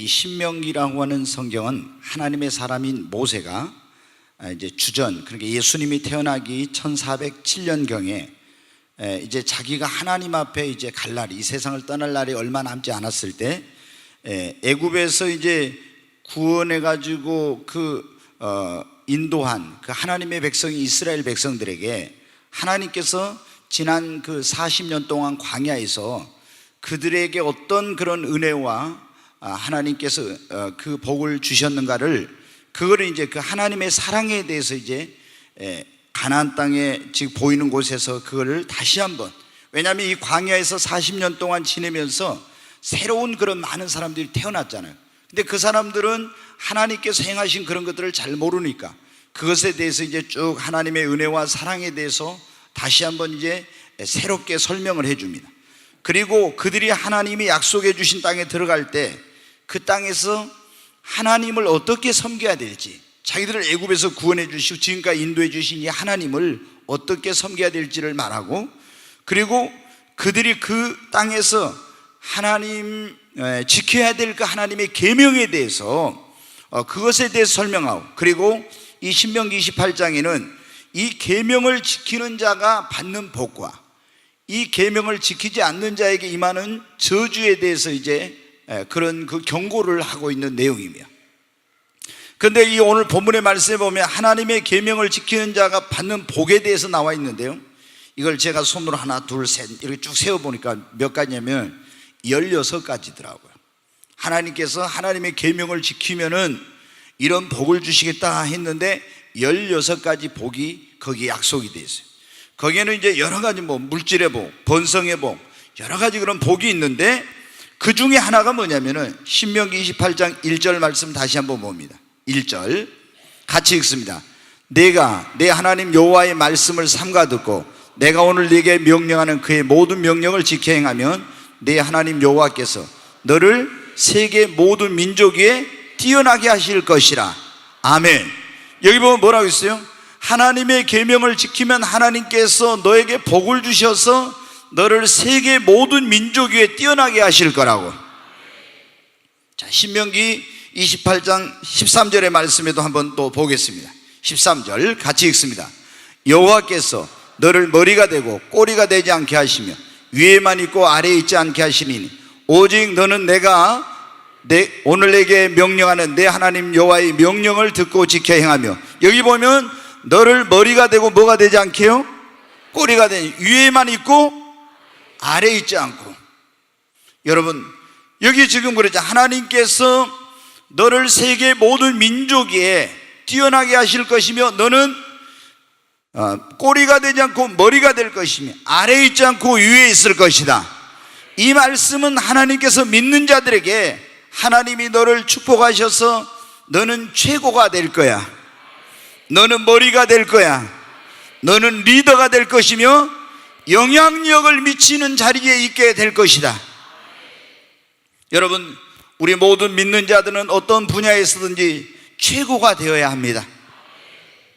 이 신명기라고 하는 성경은 하나님의 사람인 모세가 이제 주전, 그러니까 예수님이 태어나기 1407년경에 이제 자기가 하나님 앞에 이제 갈 날이, 이 세상을 떠날 날이 얼마 남지 않았을 때 애굽에서 이제 구원해 가지고 인도한 그 하나님의 백성이 이스라엘 백성들에게 하나님께서 지난 그 40년 동안 광야에서 그들에게 어떤 그런 은혜와 하나님께서 그 복을 주셨는가를, 그거를 이제 그 하나님의 사랑에 대해서 이제 가나안 땅에 지금 보이는 곳에서 그거를 다시 한번, 왜냐하면 이 광야에서 40년 동안 지내면서 새로운 그런 많은 사람들이 태어났잖아요. 근데 그 사람들은 하나님께서 행하신 그런 것들을 잘 모르니까 그것에 대해서 이제 쭉 하나님의 은혜와 사랑에 대해서 다시 한번 이제 새롭게 설명을 해줍니다. 그리고 그들이 하나님이 약속해 주신 땅에 들어갈 때 그 땅에서 하나님을 어떻게 섬겨야 될지, 자기들을 애굽에서 구원해 주시고 지금까지 인도해 주신 이 하나님을 어떻게 섬겨야 될지를 말하고, 그리고 그들이 그 땅에서 하나님 지켜야 될 그 하나님의 계명에 대해서 그것에 대해서 설명하고, 그리고 이 신명기 28장에는 이 계명을 지키는 자가 받는 복과 이 계명을 지키지 않는 자에게 임하는 저주에 대해서 이제 그런 그 경고를 하고 있는 내용이며, 그런데 이 오늘 본문의 말씀에 보면 하나님의 계명을 지키는 자가 받는 복에 대해서 나와 있는데요, 이걸 제가 손으로 하나 둘 셋 이렇게 쭉 세어보니까 몇 가지냐면 16가지더라고요. 하나님께서 하나님의 계명을 지키면은 이런 복을 주시겠다 했는데 16가지 복이 거기에 약속이 되어 있어요. 거기에는 이제 여러 가지 물질의 복, 번성의 복, 여러 가지 그런 복이 있는데 그 중에 하나가 뭐냐면은 신명기 28장 1절 말씀 다시 한번 봅니다. 1절 같이 읽습니다. 내가 내 하나님 여호와의 말씀을 삼가 듣고 내가 오늘 네게 명령하는 그의 모든 명령을 지켜 행하면 내 하나님 여호와께서 너를 세계 모든 민족 위에 뛰어나게 하실 것이라. 아멘. 여기 보면 뭐라고 있어요? 하나님의 계명을 지키면 하나님께서 너에게 복을 주셔서 너를 세계 모든 민족 위에 뛰어나게 하실 거라고. 자, 신명기 28장 13절의 말씀에도 한번 또 보겠습니다. 13절 같이 읽습니다. 여호와께서 너를 머리가 되고 꼬리가 되지 않게 하시며 위에만 있고 아래에 있지 않게 하시니 오직 너는 내가 오늘 내게 명령하는 내 하나님 여호와의 명령을 듣고 지켜 행하며, 여기 보면 너를 머리가 되고 뭐가 되지 않게요? 꼬리가 되니 위에만 있고 아래에 있지 않고. 여러분, 여기 지금 그러죠. 하나님께서 너를 세계 모든 민족 위에 뛰어나게 하실 것이며 너는 꼬리가 되지 않고 머리가 될 것이며 아래에 있지 않고 위에 있을 것이다. 이 말씀은 하나님께서 믿는 자들에게 하나님이 너를 축복하셔서 너는 최고가 될 거야, 너는 머리가 될 거야, 너는 리더가 될 것이며 영향력을 미치는 자리에 있게 될 것이다. 여러분, 우리 모든 믿는 자들은 어떤 분야에서든지 최고가 되어야 합니다.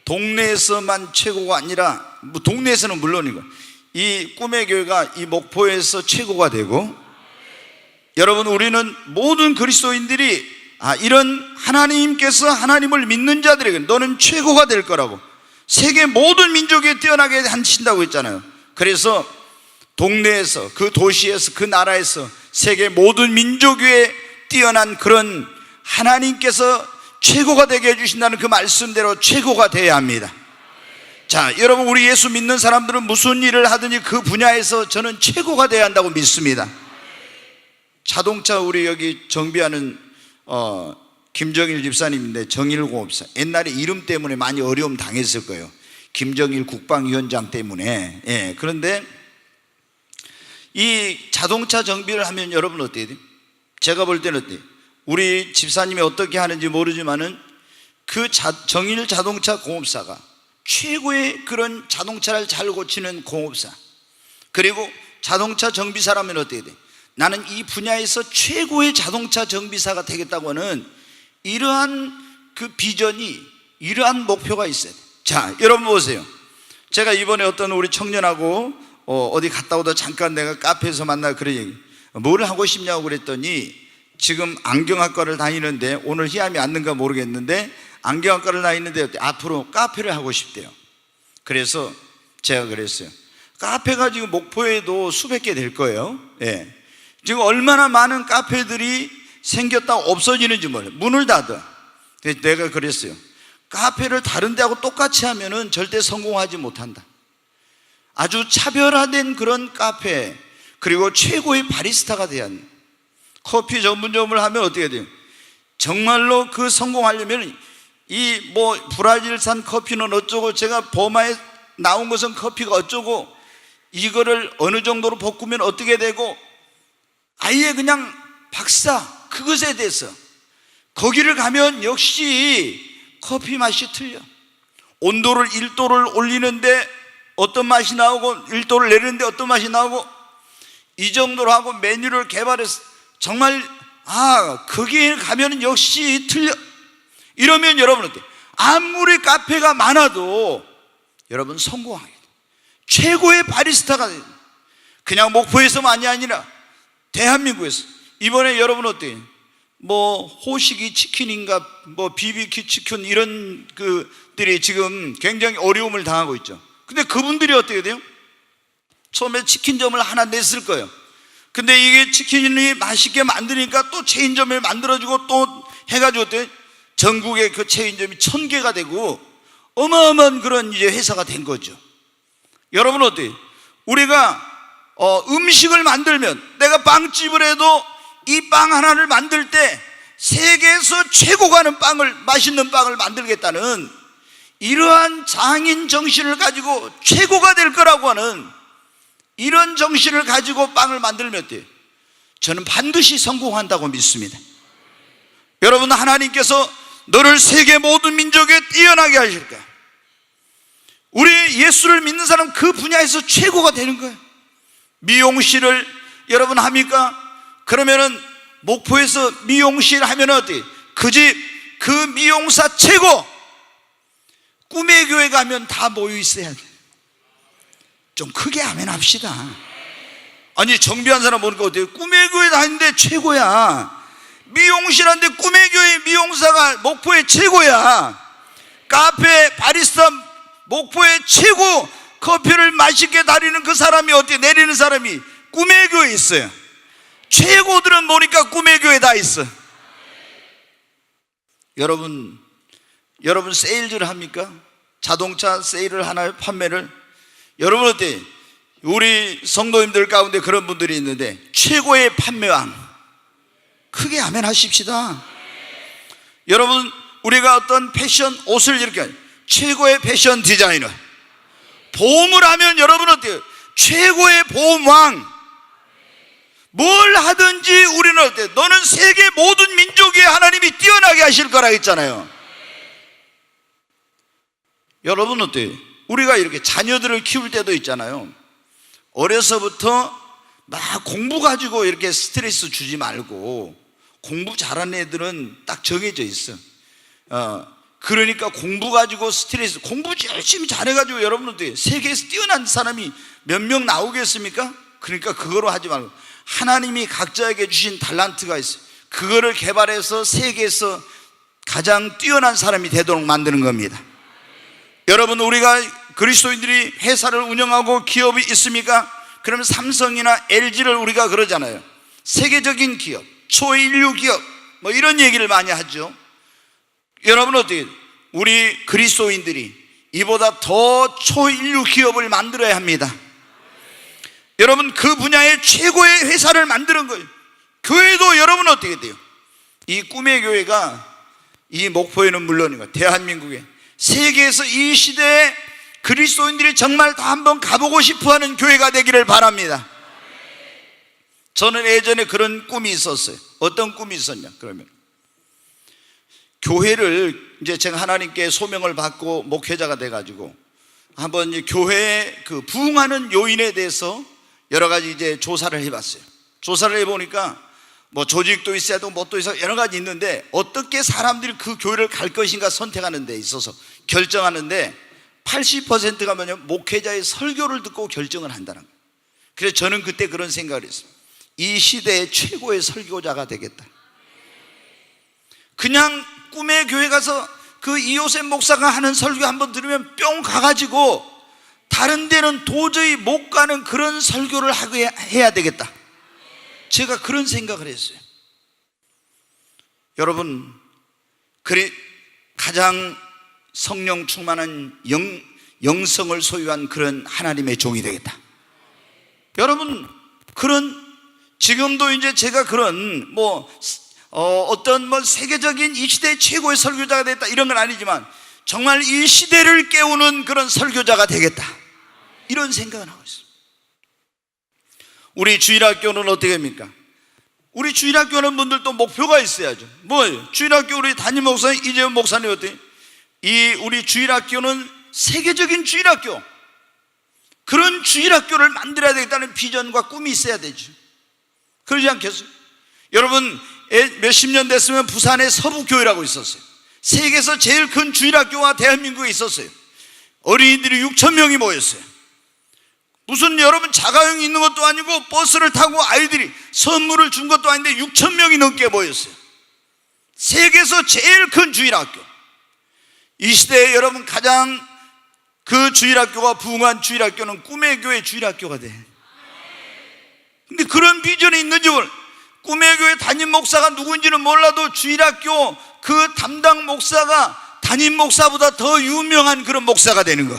동네에서만 최고가 아니라, 동네에서는 물론이고 이 꿈의 교회가 이 목포에서 최고가 되고, 여러분, 우리는 모든 그리스도인들이 이런 하나님께서 하나님을 믿는 자들에게 너는 최고가 될 거라고, 세계 모든 민족에 뛰어나게 하신다고 했잖아요. 그래서 동네에서, 그 도시에서, 그 나라에서 세계 모든 민족 위에 뛰어난 그런 하나님께서 최고가 되게 해주신다는 그 말씀대로 최고가 되어야 합니다. 자, 여러분, 우리 예수 믿는 사람들은 무슨 일을 하든지 그 분야에서 저는 최고가 되어야 한다고 믿습니다. 자동차 우리 여기 정비하는 김정일 집사님인데, 정일공업사, 옛날에 이름 때문에 많이 어려움 당했을 거예요. 김정일 국방위원장 때문에. 예, 그런데 이 자동차 정비를 하면 여러분 어때요? 제가 볼 때는 어때요? 우리 집사님이 어떻게 하는지 모르지만은 그 정일 자동차 공업사가 최고의 그런 자동차를 잘 고치는 공업사, 그리고 자동차 정비사라면 어떻게 돼? 나는 이 분야에서 최고의 자동차 정비사가 되겠다고 하는 이러한 그 비전이, 이러한 목표가 있어요. 자, 여러분 보세요. 제가 이번에 어떤 우리 청년하고 어디 갔다 오다 잠깐 내가 카페에서 만나 그런 얘기, 뭘 하고 싶냐고 그랬더니 지금 안경학과를 다니는데, 오늘 희함이 왔는가 모르겠는데 안경학과를 다니는데 앞으로 카페를 하고 싶대요. 그래서 제가 그랬어요. 카페가 지금 목포에도 수백 개 될 거예요. 예. 지금 얼마나 많은 카페들이 생겼다 없어지는지 몰라요. 문을 닫아. 그래서 내가 그랬어요. 카페를 다른 데하고 똑같이 하면은 절대 성공하지 못한다. 아주 차별화된 그런 카페, 그리고 최고의 바리스타가 돼야 한다. 커피 전문점을 하면 어떻게 돼요? 정말로 그 성공하려면 이 뭐 브라질산 커피는 어쩌고, 제가 버마에 나온 것은 커피가 어쩌고, 이거를 어느 정도로 볶으면 어떻게 되고, 아예 그냥 박사 그것에 대해서 거기를 가면 역시 커피 맛이 틀려. 온도를 1도를 올리는데 어떤 맛이 나오고 1도를 내리는데 어떤 맛이 나오고, 이 정도로 하고 메뉴를 개발해서 정말 거기에 가면 역시 틀려. 이러면 여러분 어때? 아무리 카페가 많아도 여러분 성공하게 돼. 최고의 바리스타가 돼. 그냥 목포에서만이 아니라 대한민국에서. 이번에 여러분 어때요? 뭐 호식이 치킨인가 뭐 BBQ 치킨 이런 그들이 지금 굉장히 어려움을 당하고 있죠. 근데 그분들이 어떻게 돼요? 처음에 치킨점을 하나 냈을 거예요. 근데 이게 치킨이 맛있게 만드니까 또 체인점을 만들어주고 또 해가지고 어때요? 전국에 그 체인점이 1000개가 되고 어마어마한 그런 이제 회사가 된 거죠. 여러분 어때요? 우리가 음식을 만들면, 내가 빵집을 해도 이 빵 하나를 만들 때 세계에서 최고 가는 빵을, 맛있는 빵을 만들겠다는 이러한 장인 정신을 가지고 최고가 될 거라고 하는 이런 정신을 가지고 빵을 만들면 어때요? 저는 반드시 성공한다고 믿습니다. 여러분, 하나님께서 너를 세계 모든 민족에 뛰어나게 하실 거야. 우리 예수를 믿는 사람 그 분야에서 최고가 되는 거예요. 미용실을 여러분 합니까? 그러면은 목포에서 미용실 하면 어때? 그 집, 그 미용사 최고. 꿈의 교회 가면 다 모여 있어야 돼. 좀 크게 아멘 합시다. 아니, 정비한 사람 보니까 어때요? 꿈의 교회 다니는데 최고야. 미용실 하는데 꿈의 교회 미용사가 목포의 최고야. 카페 바리스타 목포의 최고, 커피를 맛있게 다리는 그 사람이 어떻게 내리는 사람이 꿈의 교회에 있어요. 최고들은 보니까 꿈의 교회에 다 있어. 여러분 세일즈를 합니까? 자동차 세일을 하나요? 판매를? 여러분 어때? 우리 성도님들 가운데 그런 분들이 있는데 최고의 판매왕, 크게 아멘 하십시다. 여러분, 우리가 어떤 패션 옷을 이렇게 최고의 패션 디자이너, 보험을 하면 여러분 어때요? 최고의 보험왕. 뭘 하든지 우리는 어때요? 너는 세계 모든 민족에 하나님이 뛰어나게 하실 거라 했잖아요. 여러분 어때요? 우리가 이렇게 자녀들을 키울 때도 있잖아요. 어려서부터 막 공부 가지고 이렇게 스트레스 주지 말고, 공부 잘하는 애들은 딱 정해져 있어. 그러니까 공부 가지고 스트레스, 공부 열심히 잘해가지고 여러분 어때요? 세계에서 뛰어난 사람이 몇 명 나오겠습니까? 그러니까 그거로 하지 말고, 하나님이 각자에게 주신 달란트가 있어요. 그거를 개발해서 세계에서 가장 뛰어난 사람이 되도록 만드는 겁니다. 여러분, 우리가 그리스도인들이 회사를 운영하고 기업이 있습니까? 그러면 삼성이나 LG를 우리가 그러잖아요. 세계적인 기업, 초인류 기업, 뭐 이런 얘기를 많이 하죠. 여러분 어떻게, 우리 그리스도인들이 이보다 더 초인류 기업을 만들어야 합니다. 여러분, 그 분야의 최고의 회사를 만드는 거예요. 교회도 여러분 어떻게 돼요? 이 꿈의 교회가 이 목포에는 물론이고 대한민국에, 세계에서 이 시대에 그리스도인들이 정말 다 한번 가보고 싶어하는 교회가 되기를 바랍니다. 저는 예전에 그런 꿈이 있었어요. 어떤 꿈이 있었냐 그러면, 교회를 이제 제가 하나님께 소명을 받고 목회자가 돼가지고 한번 이제 교회에 그 부흥하는 요인에 대해서 여러 가지 이제 조사를 해봤어요. 조사를 해보니까 뭐 조직도 있어야 되고 뭣도 있어야 여러 가지 있는데, 어떻게 사람들이 그 교회를 갈 것인가 선택하는 데 있어서 결정하는데 80%가 뭐냐, 목회자의 설교를 듣고 결정을 한다는 거예요. 그래서 저는 그때 그런 생각을 했어요. 이 시대의 최고의 설교자가 되겠다. 그냥 꿈의 교회 가서 그 이호셉 목사가 하는 설교 한번 들으면 뿅 가가지고 다른 데는 도저히 못 가는 그런 설교를 하게 해야 되겠다. 제가 그런 생각을 했어요. 여러분, 그래 가장 성령 충만한 영성을 소유한 그런 하나님의 종이 되겠다. 여러분, 그런 지금도 이제 제가 그런 어떤 세계적인 이 시대의 최고의 설교자가 됐다 이런 건 아니지만 정말 이 시대를 깨우는 그런 설교자가 되겠다 이런 생각을 하고 있습니다. 우리 주일학교는 어떻게 합니까? 우리 주일학교는 분들도 목표가 있어야죠. 뭐예요? 주일학교 우리 담임 목사님 이재훈 목사님 어때요? 우리 주일학교는 세계적인 주일학교, 그런 주일학교를 만들어야 되겠다는 비전과 꿈이 있어야 되죠. 그러지 않겠어요? 여러분, 몇십 년 됐으면 부산에 서부교회라고 있었어요. 세계에서 제일 큰 주일학교가 대한민국에 있었어요. 어린이들이 6천 명이 모였어요. 무슨 여러분 자가용이 있는 것도 아니고 버스를 타고 아이들이 선물을 준 것도 아닌데 6천 명이 넘게 모였어요. 세계에서 제일 큰 주일학교. 이 시대에 여러분 가장 그 주일학교가 부흥한 주일학교는 꿈의 교회 주일학교가 돼. 근데 그런 비전이 있는지 몰라. 꿈의 교회 담임 목사가 누구인지는 몰라도 주일학교 그 담당 목사가 담임 목사보다 더 유명한 그런 목사가 되는 거.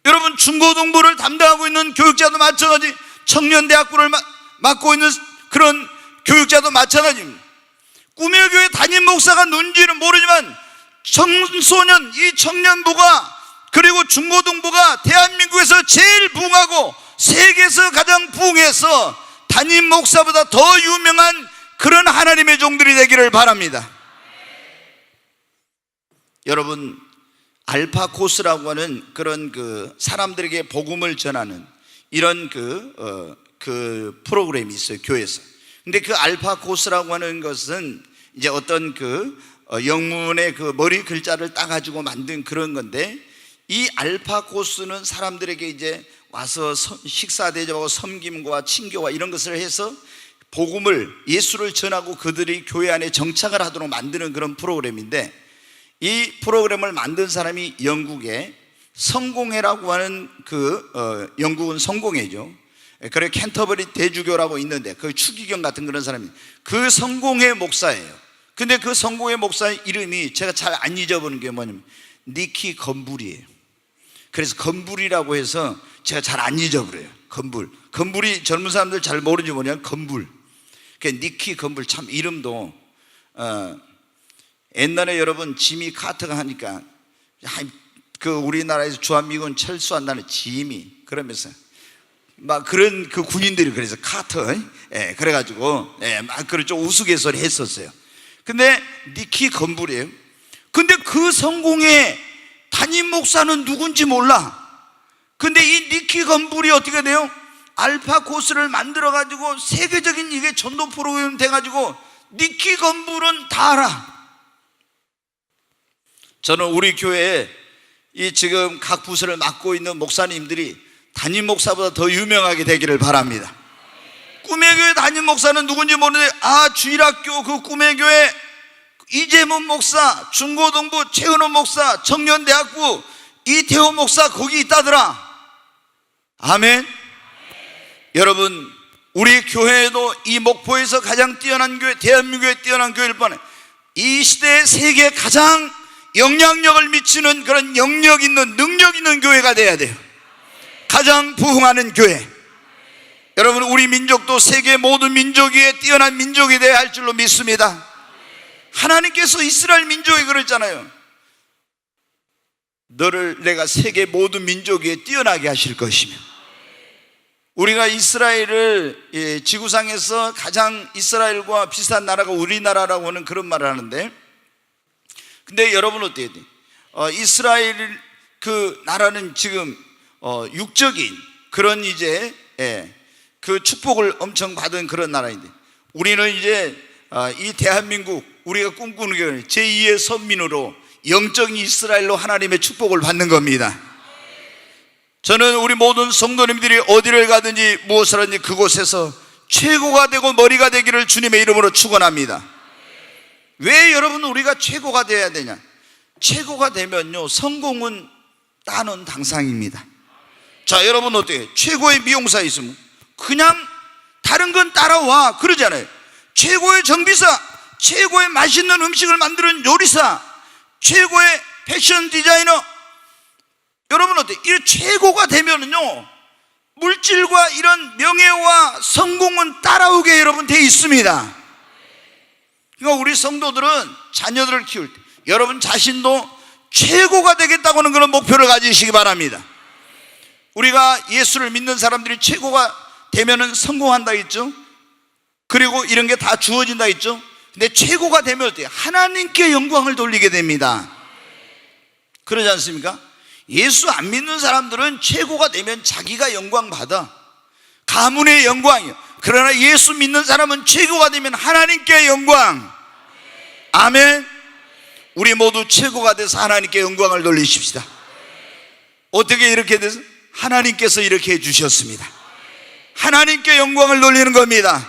여러분, 중고등부를 담당하고 있는 교육자도 마찬가지, 청년대학부를 맡고 있는 그런 교육자도 마찬가지입니다. 꿈의 교회 담임 목사가 누군지는 모르지만 청소년, 이 청년부가 그리고 중고등부가 대한민국에서 제일 부흥하고 세계에서 가장 부흥해서 담임 목사보다 더 유명한 그런 하나님의 종들이 되기를 바랍니다. 여러분, 알파 코스라고 하는 그런 사람들에게 복음을 전하는 이런 그 프로그램이 있어요, 교회에서. 근데 그 알파 코스라고 하는 것은 이제 어떤 영문의 그 머리 글자를 따가지고 만든 그런 건데, 이 알파 코스는 사람들에게 이제 와서 식사 대접하고 섬김과 친교와 이런 것을 해서 복음을, 예수를 전하고 그들이 교회 안에 정착을 하도록 만드는 그런 프로그램인데, 이 프로그램을 만든 사람이 영국의 성공회라고 하는 영국은 성공회죠. 그래 캔터버리 대주교라고 있는데 그 추기경 같은 그런 사람이 그 성공회 목사예요. 근데 그 성공회 목사의 이름이 제가 잘 안 잊어버리는 게 뭐냐면 니키 건불이에요. 그래서 건불이라고 해서 제가 잘 안 잊어버려요. 건불이 젊은 사람들 잘 모르지 뭐냐면 건불. 니키 건불, 참 이름도 옛날에 여러분 지미 카터가 하니까 우리나라에서 주한미군 철수한다는 지미 그러면서 막 그런 그 군인들이 그래서 카터, 그래가지고 막 그런 좀 우스갯소리 했었어요. 근데 니키 건불이에요. 근데 그 성공의 담임 목사는 누군지 몰라. 근데 이 니키 건불이 어떻게 돼요? 알파 코스를 만들어가지고 세계적인 이게 전도 프로그램 돼가지고 니키 건불은 다 알아. 저는 우리 교회에 이 지금 각 부서를 맡고 있는 목사님들이 담임 목사보다 더 유명하게 되기를 바랍니다. 꿈의 교회 담임 목사는 누군지 모르는데 주일학교 그 꿈의 교회 이재문 목사, 중고등부 최은호 목사, 청년대학부 이태호 목사 거기 있다더라. 아멘. 여러분, 우리 교회도 이 목포에서 가장 뛰어난 교회, 대한민국의 뛰어난 교회일 뻔해. 이 시대에 세계에 가장 영향력을 미치는 그런 영역 있는, 능력 있는 교회가 돼야 돼요. 가장 부흥하는 교회. 여러분, 우리 민족도 세계 모든 민족 위에 뛰어난 민족이 되어야 할 줄로 믿습니다. 하나님께서 이스라엘 민족에 그랬잖아요. 너를 내가 세계 모든 민족 위에 뛰어나게 하실 것이며, 우리가 이스라엘을 지구상에서 가장 이스라엘과 비슷한 나라가 우리나라라고 하는 그런 말을 하는데, 근데 여러분 어때요? 이스라엘 그 나라는 지금 육적인 그런 이제 그 축복을 엄청 받은 그런 나라인데, 우리는 이제 이 대한민국, 우리가 꿈꾸는 게 제2의 선민으로 영적인 이스라엘로 하나님의 축복을 받는 겁니다. 저는 우리 모든 성도님들이 어디를 가든지 무엇을 하든지 그곳에서 최고가 되고 머리가 되기를 주님의 이름으로 축원합니다. 왜 여러분 우리가 최고가 돼야 되냐? 최고가 되면요, 성공은 따는 당상입니다. 자, 여러분 어때요? 최고의 미용사 있으면 그냥 다른 건 따라와 그러잖아요. 최고의 정비사, 최고의 맛있는 음식을 만드는 요리사, 최고의 패션 디자이너, 여러분 어때요? 이 최고가 되면은요, 물질과 이런 명예와 성공은 따라오게 여러분 돼 있습니다. 그러니까 우리 성도들은 자녀들을 키울 때 여러분 자신도 최고가 되겠다고 하는 그런 목표를 가지시기 바랍니다. 우리가 예수를 믿는 사람들이 최고가 되면은 성공한다 했죠. 그리고 이런 게 다 주어진다 했죠. 근데 최고가 되면 어때요? 하나님께 영광을 돌리게 됩니다. 그러지 않습니까? 예수 안 믿는 사람들은 최고가 되면 자기가 영광 받아, 가문의 영광이요. 그러나 예수 믿는 사람은 최고가 되면 하나님께 영광. 아멘. 우리 모두 최고가 돼서 하나님께 영광을 돌리십시다. 어떻게 이렇게 돼서? 하나님께서 이렇게 해주셨습니다. 하나님께 영광을 돌리는 겁니다.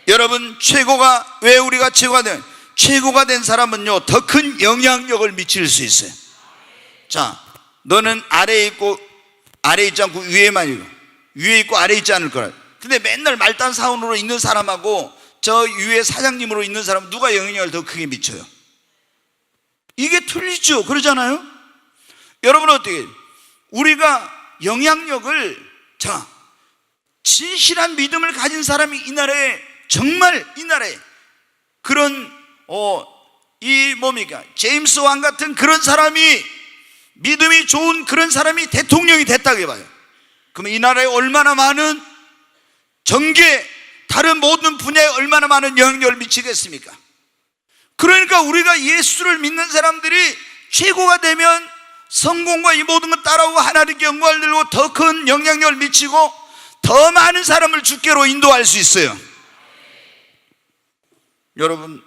여러분, 최고가, 왜 우리가 최고가 된 사람은요, 더 큰 영향력을 미칠 수 있어요. 자, 너는 아래에 있고 아래에 있지 않고 위에만 있고, 위에 있고 아래에 있지 않을 거라. 근데 맨날 말단 사원으로 있는 사람하고 저 위에 사장님으로 있는 사람은 누가 영향력을 더 크게 미쳐요? 이게 틀리죠. 그러잖아요. 여러분은 어떻게, 우리가 영향력을, 자, 진실한 믿음을 가진 사람이 이 나라에, 정말 이 나라에 그런 이 뭡니까, 제임스 왕 같은 그런 사람이, 믿음이 좋은 그런 사람이 대통령이 됐다고 해봐요. 그러면 이 나라에 얼마나 많은 정계, 다른 모든 분야에 얼마나 많은 영향력을 미치겠습니까? 그러니까 우리가 예수를 믿는 사람들이 최고가 되면 성공과 이 모든 것 따라오고 하나님께 영광을 들고 더 큰 영향력을 미치고 더 많은 사람을 주께로 인도할 수 있어요. 여러분,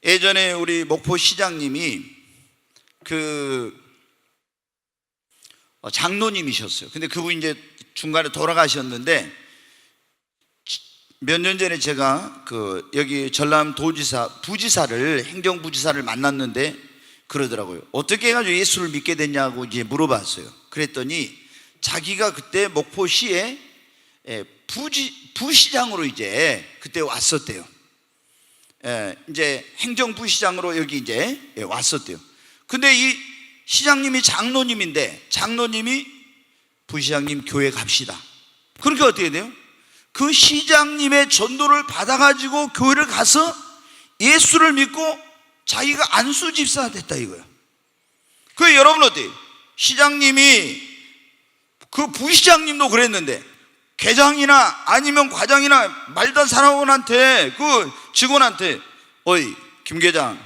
예전에 우리 목포 시장님이 장로님이셨어요. 근데 그분이 이제 중간에 돌아가셨는데, 몇 년 전에 제가 여기 전남 부지사를, 행정부지사를 만났는데 그러더라고요. 어떻게 해가지고 예수를 믿게 됐냐고 이제 물어봤어요. 그랬더니 자기가 그때 목포시에 부시장으로 이제 그때 왔었대요. 이제 행정부시장으로 여기 이제 왔었대요. 근데 이 시장님이 장로님인데, 장로님이 부시장님 교회 갑시다. 그러니까 어떻게 돼요? 그 시장님의 전도를 받아가지고 교회를 가서 예수를 믿고 자기가 안수 집사가 됐다 이거예요. 그 여러분 어때요? 시장님이, 그 부시장님도 그랬는데 계장이나 아니면 과장이나 말단 사람한테, 그 직원한테, 어이 김 계장,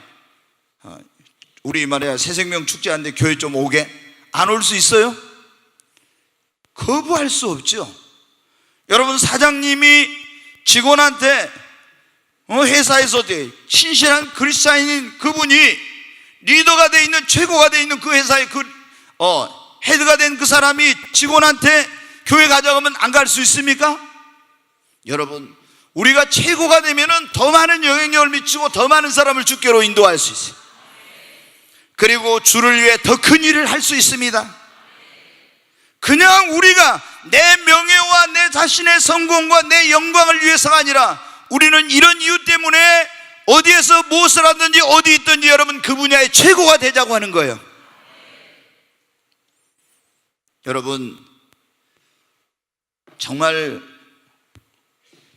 우리 말이야 새생명 축제하는데 교회 좀 오게? 안 올 수 있어요? 거부할 수 없죠. 여러분, 사장님이 직원한테 회사에서 신실한 그리스도인인 그분이 리더가 돼 있는, 최고가 돼 있는 그 회사의 헤드가 된 그 사람이 직원한테 교회 가져가면 안 갈 수 있습니까? 여러분, 우리가 최고가 되면은 더 많은 영향력을 미치고 더 많은 사람을 주께로 인도할 수 있어요. 그리고 주를 위해 더 큰 일을 할 수 있습니다. 그냥 우리가 내 명예와 내 자신의 성공과 내 영광을 위해서가 아니라, 우리는 이런 이유 때문에 어디에서 무엇을 하든지 어디 있든지 여러분 그 분야의 최고가 되자고 하는 거예요. 여러분, 정말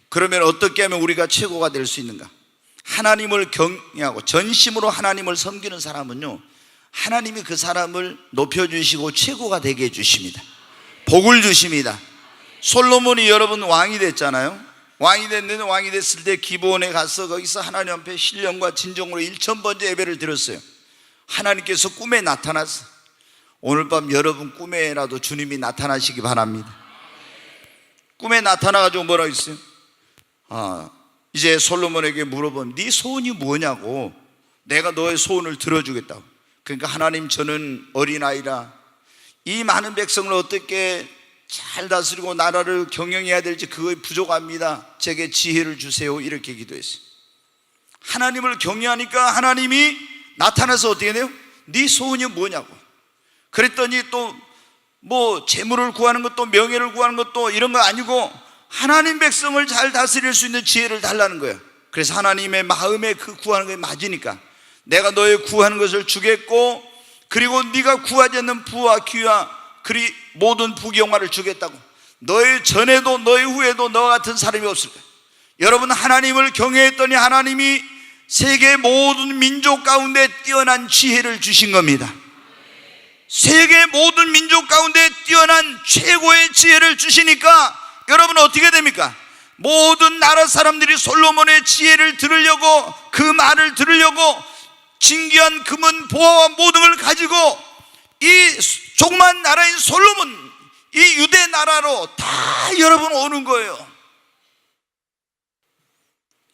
그러면 어떻게 하면 우리가 최고가 될 수 있는가? 하나님을 경외하고 전심으로 하나님을 섬기는 사람은요, 하나님이 그 사람을 높여주시고 최고가 되게 해주십니다. 복을 주십니다. 솔로몬이 여러분 왕이 됐잖아요. 왕이 됐는데, 왕이 됐을 때 기브온에 가서 거기서 하나님 앞에 신령과 진정으로 1000번째 예배를 드렸어요. 하나님께서 꿈에 나타났어. 오늘 밤 여러분 꿈에라도 주님이 나타나시기 바랍니다. 꿈에 나타나가지고 뭐라고 했어요? 이제 솔로몬에게 물어보면 네 소원이 뭐냐고, 내가 너의 소원을 들어주겠다고. 그러니까 하나님, 저는 어린아이라 이 많은 백성을 어떻게 잘 다스리고 나라를 경영해야 될지 그거에 부족합니다. 제게 지혜를 주세요. 이렇게 기도했어요. 하나님을 경외하니까 하나님이 나타나서 어떻게 돼요? 네 소원이 뭐냐고. 그랬더니 또 뭐 재물을 구하는 것도 명예를 구하는 것도 이런 거 아니고 하나님 백성을 잘 다스릴 수 있는 지혜를 달라는 거예요. 그래서 하나님의 마음에 그 구하는 게 맞으니까 내가 너의 구하는 것을 주겠고, 그리고 네가 구하지 않는 부와 귀와 그리 모든 부경화를 주겠다고. 너의 전에도 너의 후에도 너와 같은 사람이 없을 거예요. 여러분, 하나님을 경외했더니 하나님이 세계 모든 민족 가운데 뛰어난 지혜를 주신 겁니다. 세계 모든 민족 가운데 뛰어난 최고의 지혜를 주시니까 여러분 어떻게 됩니까? 모든 나라 사람들이 솔로몬의 지혜를 들으려고, 그 말을 들으려고 진귀한 금은 보화와 모든 걸 가지고 이 조그만 나라인 솔로몬, 이 유대 나라로 다 여러분 오는 거예요.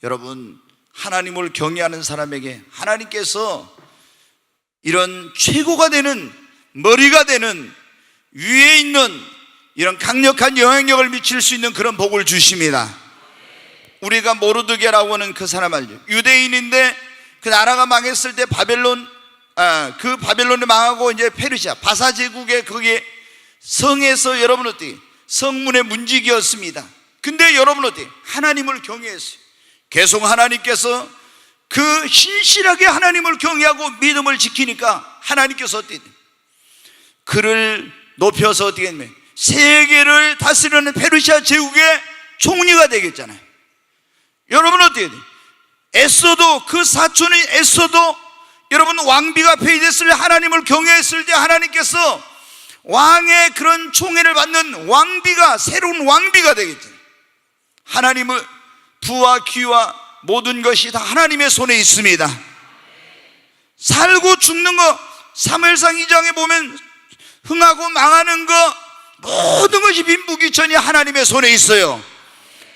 여러분, 하나님을 경외하는 사람에게 하나님께서 이런 최고가 되는, 머리가 되는, 위에 있는 이런 강력한 영향력을 미칠 수 있는 그런 복을 주십니다. 우리가 모르드게라고 하는 그 사람 알죠? 유대인인데 그 나라가 망했을 때 그 바벨론이 망하고 이제 페르시아 바사 제국의 거기에 성에서 여러분 어떻게 성문의 문지기였습니다. 근데 여러분 어떻게 하나님을 경외했어요. 계속 하나님께서 그 신실하게 하나님을 경외하고 믿음을 지키니까 하나님께서 어떻게 그를 높여서 어떻게 했냐면 세계를 다스리는 페르시아 제국의 총리가 되겠잖아요. 여러분 어떻게 돼요? 애써도, 그 사촌이 애써도 여러분 왕비가 폐위됐을 때, 하나님을 경외했을 때 하나님께서 왕의 그런 총애를 받는 왕비가, 새로운 왕비가 되겠잖아요. 하나님의 부와 귀와 모든 것이 다 하나님의 손에 있습니다. 살고 죽는 거, 사무엘상 2장에 보면 흥하고 망하는 거 모든 것이 빈부귀천이 하나님의 손에 있어요.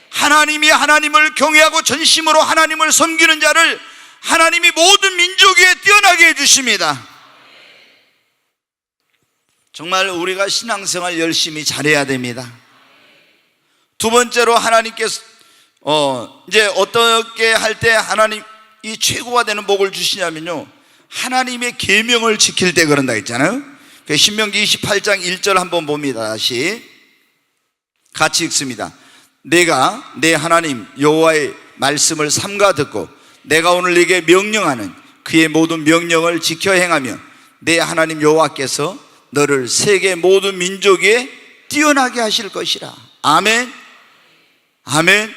하나님이 하나님을 경외하고 전심으로 하나님을 섬기는 자를 하나님이 모든 민족 위에 뛰어나게 해주십니다. 정말 우리가 신앙생활 열심히 잘해야 됩니다. 두 번째로 하나님께서 이제 어떻게 할 때 하나님이 최고가 되는 복을 주시냐면요, 하나님의 계명을 지킬 때 그런다 했잖아요. 신명기 28장 1절 한번 봅니다. 다시 같이 읽습니다. 내가 내 하나님 여호와의 말씀을 삼가 듣고 내가 오늘 네게 명령하는 그의 모든 명령을 지켜 행하며 내 하나님 여호와께서 너를 세계 모든 민족에 뛰어나게 하실 것이라. 아멘. 아멘.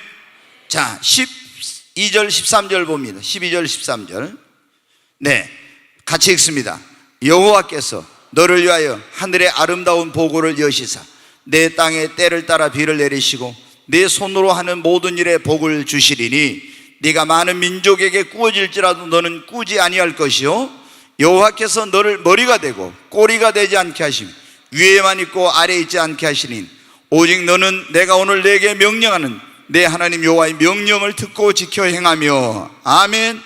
자, 12절 13절 봅니다. 12절 13절. 네, 같이 읽습니다. 여호와께서 너를 위하여 하늘의 아름다운 보고를 여시사 내 땅에 때를 따라 비를 내리시고 내 손으로 하는 모든 일에 복을 주시리니 네가 많은 민족에게 꾸어질지라도 너는 꾸지 아니할 것이요 여호와께서 너를 머리가 되고 꼬리가 되지 않게 하시며 위에만 있고 아래에 있지 않게 하시니 오직 너는 내가 오늘 내게 명령하는 내 하나님 여호와의 명령을 듣고 지켜 행하며. 아멘.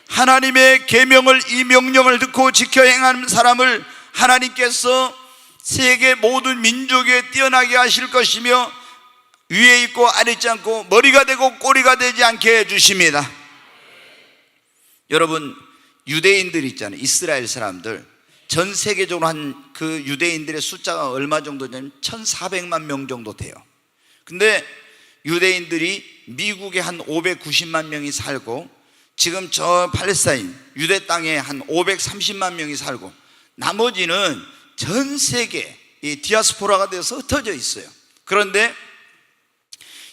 하나님의 계명을, 이 명령을 듣고 지켜 행하는 사람을 하나님께서 세계 모든 민족에 뛰어나게 하실 것이며 위에 있고 아래 있지 않고 머리가 되고 꼬리가 되지 않게 해주십니다. 여러분, 유대인들 있잖아요. 이스라엘 사람들 전 세계적으로 한 그 유대인들의 숫자가 얼마 정도 되냐면 1400만 명 정도 돼요. 근데 유대인들이 미국에 한 590만 명이 살고 지금 저 팔레스타인 유대 땅에 한 530만 명이 살고 나머지는 전 세계 이 디아스포라가 되어서 흩어져 있어요. 그런데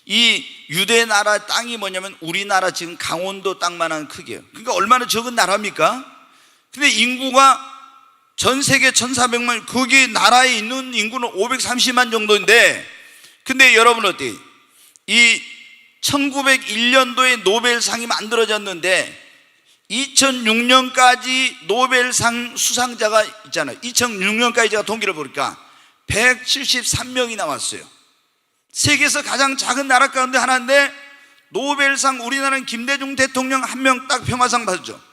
이 유대 나라 땅이 뭐냐면 우리나라 지금 강원도 땅만한 크기예요. 그러니까 얼마나 적은 나라입니까? 근데 인구가 전 세계 1400만, 거기 나라에 있는 인구는 530만 정도인데, 근데 여러분 어때요? 이 1901년도에 노벨상이 만들어졌는데 2006년까지 노벨상 수상자가 있잖아요. 2006년까지 제가 통계를 보니까 173명이 나왔어요. 세계에서 가장 작은 나라 가운데 하나인데 노벨상, 우리나라는 김대중 대통령 한 명 딱 평화상 받았죠.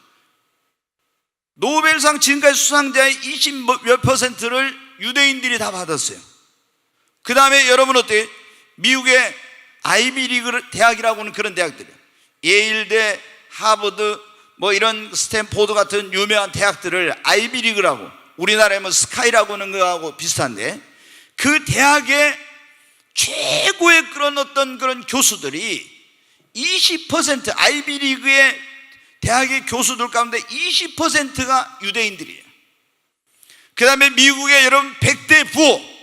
노벨상 지금까지 수상자의 20몇 %를 유대인들이 다 받았어요. 그 다음에 여러분 어때요? 미국의 아이비리그 대학이라고 하는 그런 대학들이에요. 예일대, 하버드 뭐 이런 스탠포드 같은 유명한 대학들을 아이비리그라고, 우리나라에 뭐 스카이라고 하는 거하고 비슷한데, 그 대학의 최고의 그런 어떤 그런 교수들이 20%, 아이비리그의 대학의 교수들 가운데 20%가 유대인들이에요. 그 다음에 미국의 여러분 100대 부호,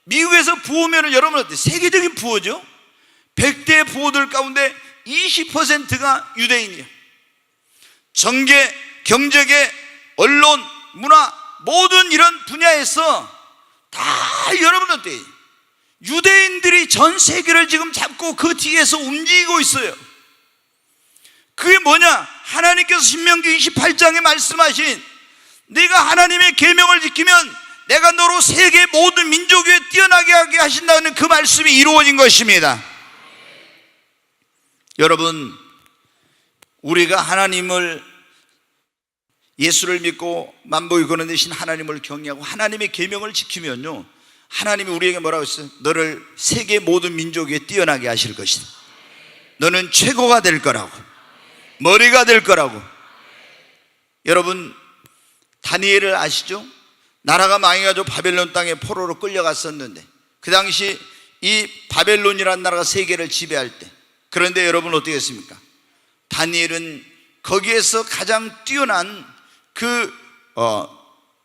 미국에서 부호면은 여러분 어때요? 세계적인 부호죠. 100대 부호들 가운데 20%가 유대인이에요. 정계, 경제계, 언론, 문화 모든 이런 분야에서 다 여러분 어때요? 유대인들이 전 세계를 지금 잡고 그 뒤에서 움직이고 있어요. 그게 뭐냐? 하나님께서 신명기 28장에 말씀하신, 네가 하나님의 계명을 지키면 내가 너로 세계 모든 민족 위에 뛰어나게 하게 하신다는 그 말씀이 이루어진 것입니다. 여러분, 우리가 하나님을, 예수를 믿고 만복이 거느리신 하나님을 경외하고 하나님의 계명을 지키면요, 하나님이 우리에게 뭐라고 했어요? 너를 세계 모든 민족 위에 뛰어나게 하실 것이다. 너는 최고가 될 거라고, 머리가 될 거라고. 여러분, 다니엘을 아시죠? 나라가 망해가지고 바벨론 땅에 포로로 끌려갔었는데, 그 당시 이 바벨론이라는 나라가 세계를 지배할 때, 그런데 여러분 어떻게 했습니까? 다니엘은 거기에서 가장 뛰어난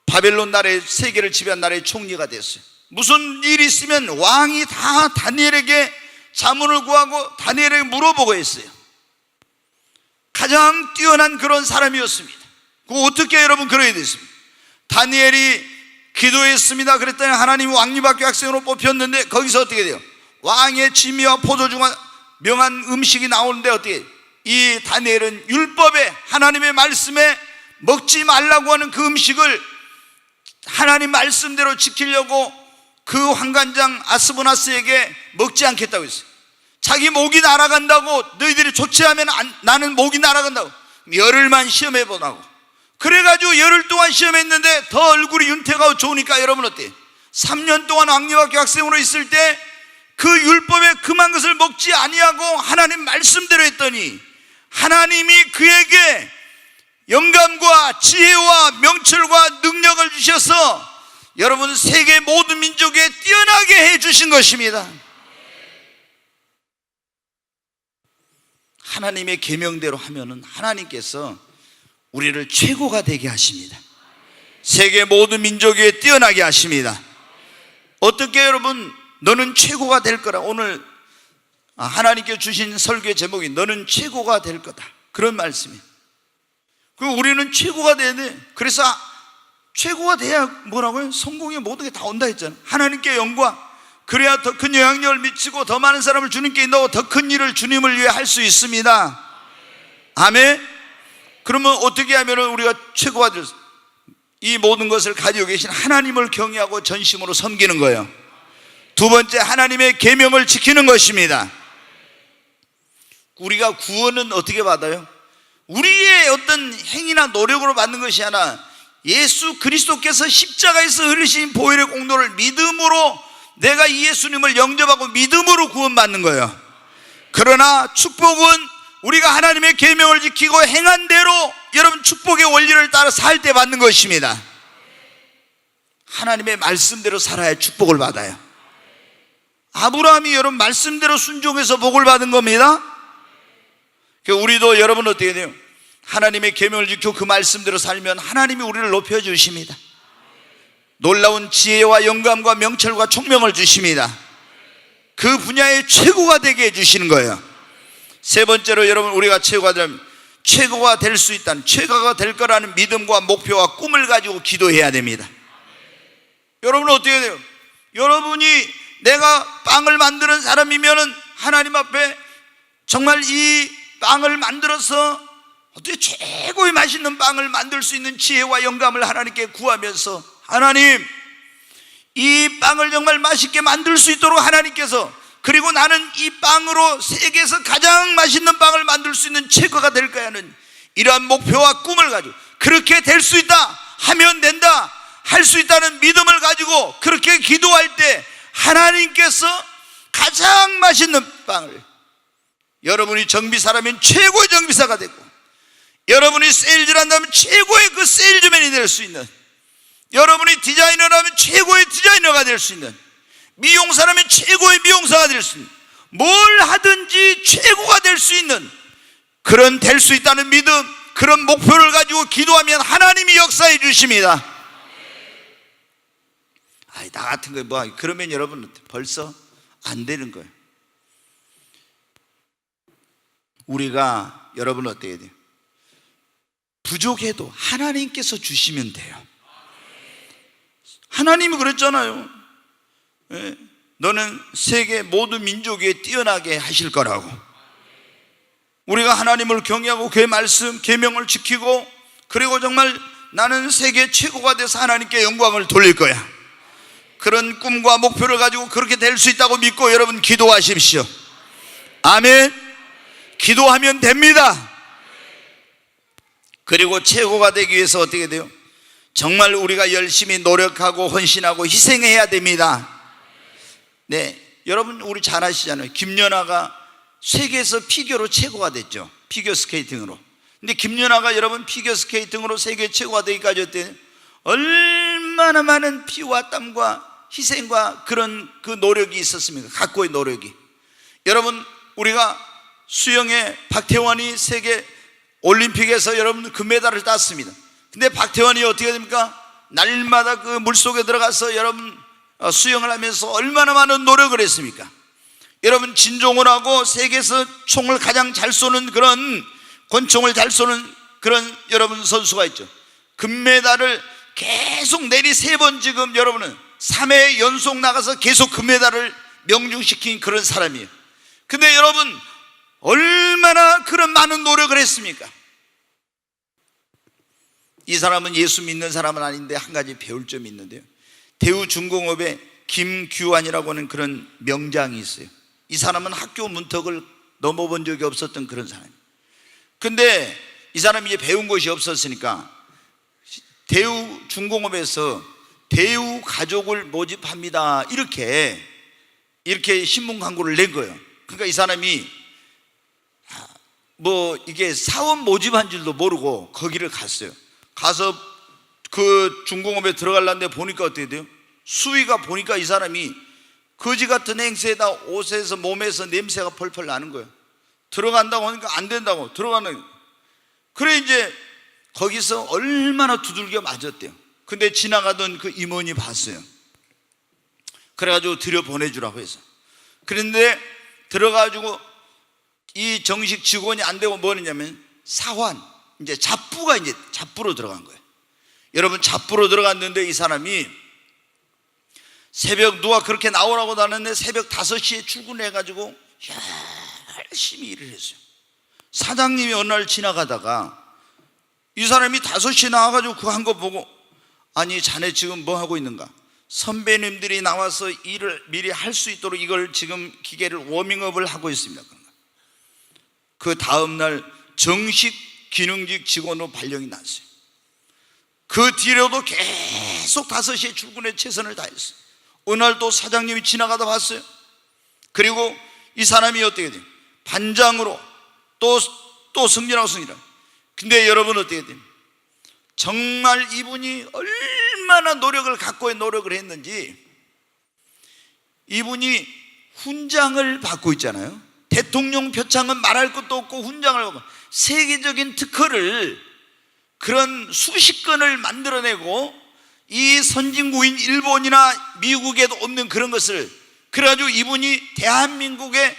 바벨론 나라의, 세계를 지배한 나라의 총리가 됐어요. 무슨 일이 있으면 왕이 다 다니엘에게 자문을 구하고 다니엘에게 물어보고 했어요. 가장 뛰어난 그런 사람이었습니다. 그 어떻게 여러분 그러야 됐습니까? 다니엘이 기도했습니다. 그랬더니 하나님이 왕립학교 학생으로 뽑혔는데, 거기서 어떻게 돼요? 왕의 진미와 포도주가 명한 음식이 나오는데 어떻게 해요? 이 다니엘은 율법에, 하나님의 말씀에 먹지 말라고 하는 그 음식을 하나님 말씀대로 지키려고 그 환관장 아스보나스에게 먹지 않겠다고 했어요. 자기 목이 날아간다고, 너희들이 조치하면 나는 목이 날아간다고 열흘만 시험해보라고. 그래가지고 열흘 동안 시험했는데 더 얼굴이 윤택하고 좋으니까 여러분 어때요? 3년 동안 왕립학교 학생으로 있을 때 그 율법에 금한 것을 먹지 아니하고 하나님 말씀대로 했더니 하나님이 그에게 영감과 지혜와 명철과 능력을 주셔서 여러분 세계 모든 민족에 뛰어나게 해주신 것입니다. 하나님의 계명대로 하면은 하나님께서 우리를 최고가 되게 하십니다. 세계 모든 민족에 뛰어나게 하십니다. 어떻게 여러분, 너는 최고가 될 거라. 오늘 하나님께 주신 설교의 제목이 너는 최고가 될 거다, 그런 말씀이에요. 그리고 우리는 최고가 돼야 돼. 그래서 최고가 돼야 뭐라고요? 성공의 모든 게 다 온다 했잖아요. 하나님께 영광, 그래야 더 큰 영향력을 미치고 더 많은 사람을 주님께 인도하고 더 큰 일을 주님을 위해 할 수 있습니다. 아멘. 그러면 어떻게 하면 우리가 최고가 될, 이 모든 것을 가지고 계신 하나님을 경외하고 전심으로 섬기는 거예요. 두 번째, 하나님의 계명을 지키는 것입니다. 우리가 구원은 어떻게 받아요? 우리의 어떤 행위나 노력으로 받는 것이 아니라 예수 그리스도께서 십자가에서 흘리신 보혈의 공로를 믿음으로, 내가 이 예수님을 영접하고 믿음으로 구원받는 거예요. 그러나 축복은 우리가 하나님의 계명을 지키고 행한 대로 여러분 축복의 원리를 따라 살 때 받는 것입니다. 하나님의 말씀대로 살아야 축복을 받아요. 아브라함이 여러분 말씀대로 순종해서 복을 받은 겁니다. 우리도 여러분 어떻게 돼요? 하나님의 계명을 지키고 그 말씀대로 살면 하나님이 우리를 높여주십니다. 놀라운 지혜와 영감과 명철과 총명을 주십니다. 그 분야의 최고가 되게 해주시는 거예요. 세 번째로 여러분, 우리가 최고가 되려면 최고가 될 수 있다는, 최고가 될 거라는 믿음과 목표와 꿈을 가지고 기도해야 됩니다. 여러분은 어떻게 돼요? 여러분이 내가 빵을 만드는 사람이면은 하나님 앞에 정말 이 빵을 만들어서 어떻게 최고의 맛있는 빵을 만들 수 있는 지혜와 영감을 하나님께 구하면서, 하나님 이 빵을 정말 맛있게 만들 수 있도록 하나님께서, 그리고 나는 이 빵으로 세계에서 가장 맛있는 빵을 만들 수 있는 최고가 될 거야 하는 이러한 목표와 꿈을 가지고, 그렇게 될 수 있다, 하면 된다, 할 수 있다는 믿음을 가지고 그렇게 기도할 때 하나님께서 가장 맛있는 빵을, 여러분이 정비사라면 최고의 정비사가 되고, 여러분이 세일즈를 한다면 최고의 그 세일즈맨이 될 수 있는, 여러분이 디자이너라면 최고의 디자이너가 될 수 있는, 미용사라면 최고의 미용사가 될 수 있는, 뭘 하든지 최고가 될 수 있는, 그런 될 수 있다는 믿음, 그런 목표를 가지고 기도하면 하나님이 역사해 주십니다. 나 같은 거 뭐, 그러면 여러분 벌써 안 되는 거예요. 우리가, 여러분 어떻게 돼요? 부족해도 하나님께서 주시면 돼요. 하나님이 그랬잖아요. 너는 세계 모든 민족 위에 뛰어나게 하실 거라고. 우리가 하나님을 경외하고 그의 말씀, 계명을 지키고, 그리고 정말 나는 세계 최고가 돼서 하나님께 영광을 돌릴 거야, 그런 꿈과 목표를 가지고 그렇게 될 수 있다고 믿고 여러분 기도하십시오. 아멘. 기도하면 됩니다. 그리고 최고가 되기 위해서 어떻게 돼요? 정말 우리가 열심히 노력하고 헌신하고 희생해야 됩니다. 네, 여러분 우리 잘 아시잖아요. 김연아가 세계에서 피겨로 최고가 됐죠. 피겨 스케이팅으로. 근데 김연아가 여러분 피겨 스케이팅으로 세계 최고가 되기까지 어때요? 얼마나 많은 피와 땀과 희생과 그런 그 노력이 있었습니까? 각고의 노력이. 여러분 우리가 수영에 박태환이 세계 올림픽에서 여러분 금메달을 땄습니다. 근데 박태환이 어떻게 됩니까? 날마다 그 물속에 들어가서 여러분 수영을 하면서 얼마나 많은 노력을 했습니까? 여러분 진종호라고 세계에서 총을 가장 잘 쏘는, 그런 권총을 잘 쏘는 그런 여러분 선수가 있죠. 금메달을 계속 내리 3번, 지금 여러분은 3회 연속 나가서 계속 금메달을 명중시킨 그런 사람이에요. 근데 여러분 얼마나 그런 많은 노력을 했습니까? 이 사람은 예수 믿는 사람은 아닌데 한 가지 배울 점이 있는데요, 대우중공업에 김규환이라고 하는 그런 명장이 있어요. 이 사람은 학교 문턱을 넘어본 적이 없었던 그런 사람이에요. 근데 이 사람이 이제 배운 것이 없었으니까 대우중공업에서 대우 가족을 모집합니다, 이렇게 신문 광고를 낸 거예요. 그러니까 이 사람이 뭐 이게 사원 모집한 줄도 모르고 거기를 갔어요. 가서 그 중공업에 들어가려는데 보니까 어떻게 돼요? 수위가 보니까 이 사람이 거지 같은 행세에다 옷에서 몸에서 냄새가 펄펄 나는 거예요. 들어간다고 하니까 안 된다고 들어가는 거예요. 그래 이제 거기서 얼마나 두들겨 맞았대요. 근데 지나가던 그 임원이 봤어요. 그래가지고 들여보내주라고 해서. 그런데 들어가지고 이 정식 직원이 안 되고 뭐냐면 사환, 이제 잡부로 들어간 거예요. 여러분 잡부로 들어갔는데 이 사람이 새벽, 누가 그렇게 나오라고 하는데 새벽 5시에 출근해가지고 열심히 일을 했어요. 사장님이 어느 날 지나가다가 이 사람이 5시에 나와가지고 그거 한 거 보고, 아니 자네 지금 뭐 하고 있는가? 선배님들이 나와서 일을 미리 할 수 있도록 이걸 지금 기계를 워밍업을 하고 있습니다. 그 다음날 정식 기능직 직원으로 발령이 났어요. 그 뒤로도 계속 5시에 출근해 최선을 다했어요. 어느 날 또 사장님이 지나가다 봤어요. 그리고 이 사람이 어떻게 돼요? 반장으로 또 승진하고. 근데 여러분 어떻게 돼요? 정말 이분이 얼마나 노력을 갖고의 노력을 했는지, 이분이 훈장을 받고 있잖아요. 대통령 표창은 말할 것도 없고 훈장을 받고, 세계적인 특허를 그런 수십 건을 만들어내고, 이 선진국인 일본이나 미국에도 없는 그런 것을, 그래가지고 이분이 대한민국의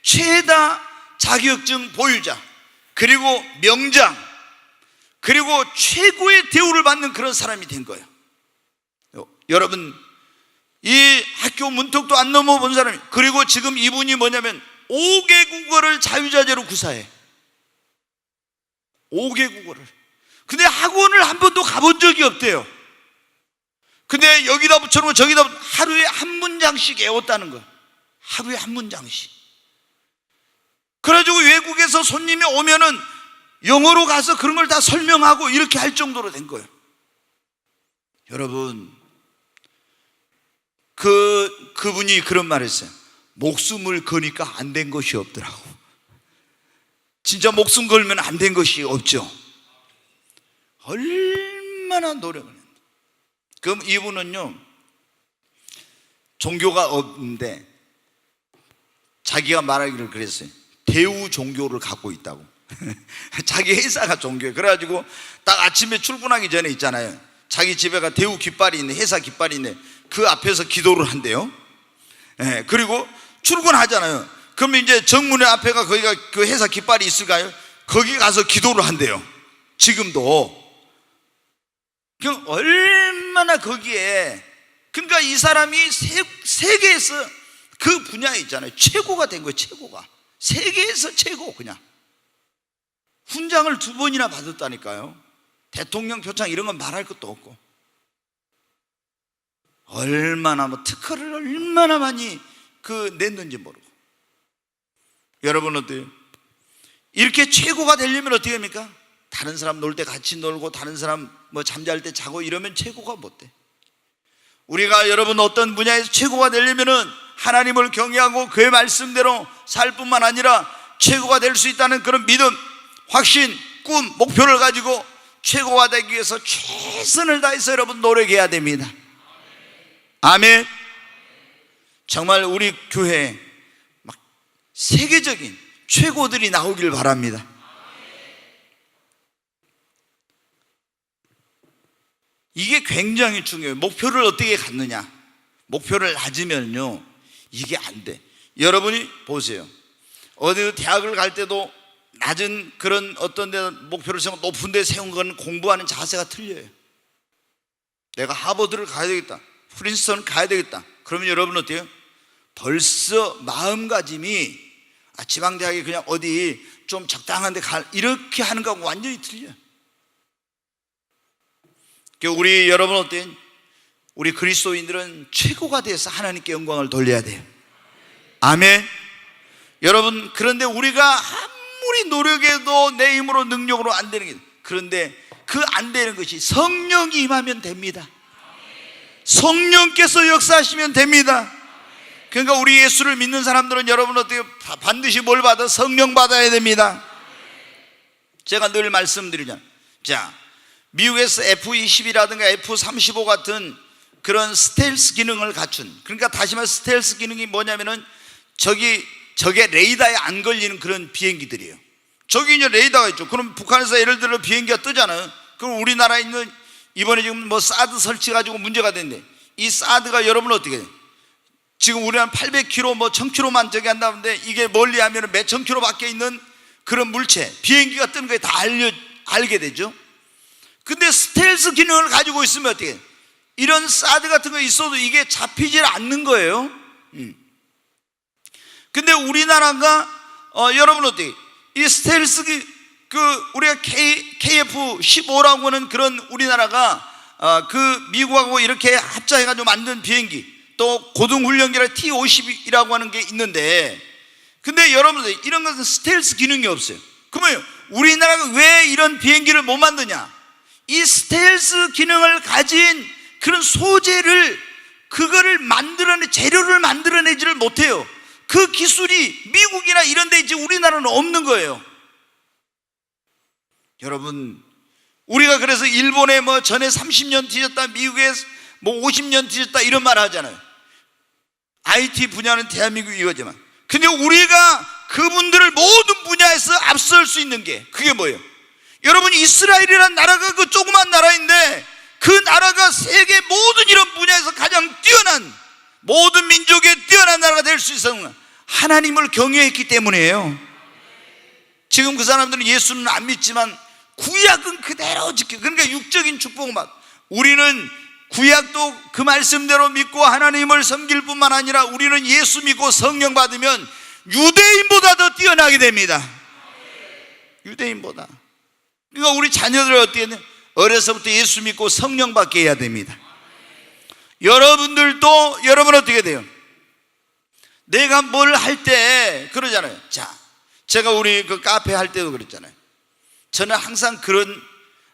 최다 자격증 보유자, 그리고 명장, 그리고 최고의 대우를 받는 그런 사람이 된 거예요. 여러분 이 학교 문턱도 안 넘어본 사람이, 그리고 지금 이분이 뭐냐면 5개 국어를 자유자재로 구사해. 5개 국어를. 근데 학원을 한 번도 가본 적이 없대요. 근데 여기다 붙여놓고 저기다 하루에 한 문장씩 외웠다는 거야. 하루에 한 문장씩. 그래가지고 외국에서 손님이 오면은 영어로 가서 그런 걸 다 설명하고 이렇게 할 정도로 된 거예요. 여러분 그분이 그런 말을 했어요. 목숨을 거니까 안 된 것이 없더라고. 진짜 목숨 걸면 안 된 것이 없죠. 얼마나 노력을 했는데. 그럼 이분은요, 종교가 없는데 자기가 말하기를 그랬어요. 대우 종교를 갖고 있다고. 자기 회사가 종교예요. 그래가지고 딱 아침에 출근하기 전에 있잖아요, 자기 집에가 대우 깃발이 있네, 회사 깃발이 있네, 그 앞에서 기도를 한대요. 예, 그리고 출근하잖아요. 그러면 이제 정문의 앞에가 거기가 그 회사 깃발이 있을까요? 거기 가서 기도를 한대요. 지금도. 그럼 얼마나 거기에, 그러니까 이 사람이 세계에서 그 분야에 있잖아요, 최고가 된 거예요. 최고가. 세계에서 최고. 그냥 훈장을 2번이나 받았다니까요. 대통령 표창 이런 건 말할 것도 없고. 얼마나 특허를 얼마나 많이 냈는지 모르고. 여러분 어때요? 이렇게 최고가 되려면 어떻게 합니까? 다른 사람 놀 때 같이 놀고, 다른 사람 잠잘 때 자고 이러면 최고가 못 돼. 우리가 여러분 어떤 분야에서 최고가 되려면은 하나님을 경외하고 그의 말씀대로 살 뿐만 아니라 최고가 될 수 있다는 그런 믿음, 확신, 꿈, 목표를 가지고 최고가 되기 위해서 최선을 다해서 여러분 노력해야 됩니다. 아멘. 정말 우리 교회에 막 세계적인 최고들이 나오길 바랍니다. 이게 굉장히 중요해요. 목표를 어떻게 갖느냐. 목표를 낮으면요, 이게 안 돼. 여러분이 보세요. 어디 대학을 갈 때도 낮은 그런 어떤 데 목표를 세우고 높은 데 세운 건 공부하는 자세가 틀려요. 내가 하버드를 가야 되겠다, 프린스턴 가야 되겠다, 그러면 여러분 어때요? 벌써 마음가짐이 지방대학에 그냥 어디 좀 적당한 데 이렇게 하는 거하고 완전히 틀려요. 우리 여러분 어때요? 우리 그리스도인들은 최고가 돼서 하나님께 영광을 돌려야 돼요. 아멘. 여러분, 그런데 우리가 아무리 노력해도 내 힘으로 능력으로 안 되는 게, 그런데 그 안 되는 것이 성령이 임하면 됩니다. 성령께서 역사하시면 됩니다. 그러니까 우리 예수를 믿는 사람들은 여러분 어떻게 반드시 뭘 받아? 성령 받아야 됩니다. 제가 늘 말씀드리잖아요. 자, 미국에서 F-20이라든가 F-35 같은 그런 스텔스 기능을 갖춘, 그러니까 다시 말해서 스텔스 기능이 뭐냐면은 저게 레이더에 안 걸리는 그런 비행기들이에요. 저기 이제 레이더가 있죠. 그럼 북한에서 예를 들어 비행기가 뜨잖아요. 그럼 우리나라에 있는, 이번에 지금 사드 설치 가지고 문제가 됐는데, 이 사드가 여러분 어떻게 돼요? 지금 우리는 800km 1000km만 저기 한다는데, 이게 멀리 하면 몇천 킬로 밖에 있는 그런 물체, 비행기가 뜨는 거에 다 알게 되죠. 근데 스텔스 기능을 가지고 있으면 어떻게 해요? 이런 사드 같은 거 있어도 이게 잡히질 않는 거예요. 근데 우리나라가 여러분 어떻게, 이 스텔스 우리가 KF-15라고 하는 그런, 우리나라가 미국하고 이렇게 합작해가지고 만든 비행기, 또 고등훈련기라 T-50이라고 하는 게 있는데, 근데 여러분들 이런 것은 스텔스 기능이 없어요. 그러면 우리나라가 왜 이런 비행기를 못 만드냐? 이 스텔스 기능을 가진 그런 소재를, 그거를 재료를 만들어내지를 못해요. 그 기술이 미국이나 이런 데 있지 우리나라는 없는 거예요. 여러분, 우리가 그래서 일본에 전에 30년 뒤졌다, 미국에 50년 뒤졌다 이런 말 하잖아요. IT 분야는 대한민국 이거지만, 근데 우리가 그분들을 모든 분야에서 앞설 수 있는 게 그게 뭐예요? 여러분, 이스라엘이라는 나라가 그 조그만 나라인데, 그 나라가 세계 모든 이런 분야에서 가장 뛰어난, 모든 민족의 뛰어난 나라가 될 수 있었는 건 하나님을 경외했기 때문이에요. 지금 그 사람들은 예수는 안 믿지만 구약은 그대로 지켜. 그러니까 육적인 축복을 받. 우리는 구약도 그 말씀대로 믿고 하나님을 섬길 뿐만 아니라 우리는 예수 믿고 성령 받으면 유대인보다 더 뛰어나게 됩니다. 유대인보다. 그러니까 우리 자녀들 어떻게 했냐? 어려서부터 예수 믿고 성령 받게 해야 됩니다. 여러분들도, 여러분 어떻게 돼요? 내가 뭘 할 때 그러잖아요. 자, 제가 우리 그 카페 할 때도 그랬잖아요. 저는 항상 그런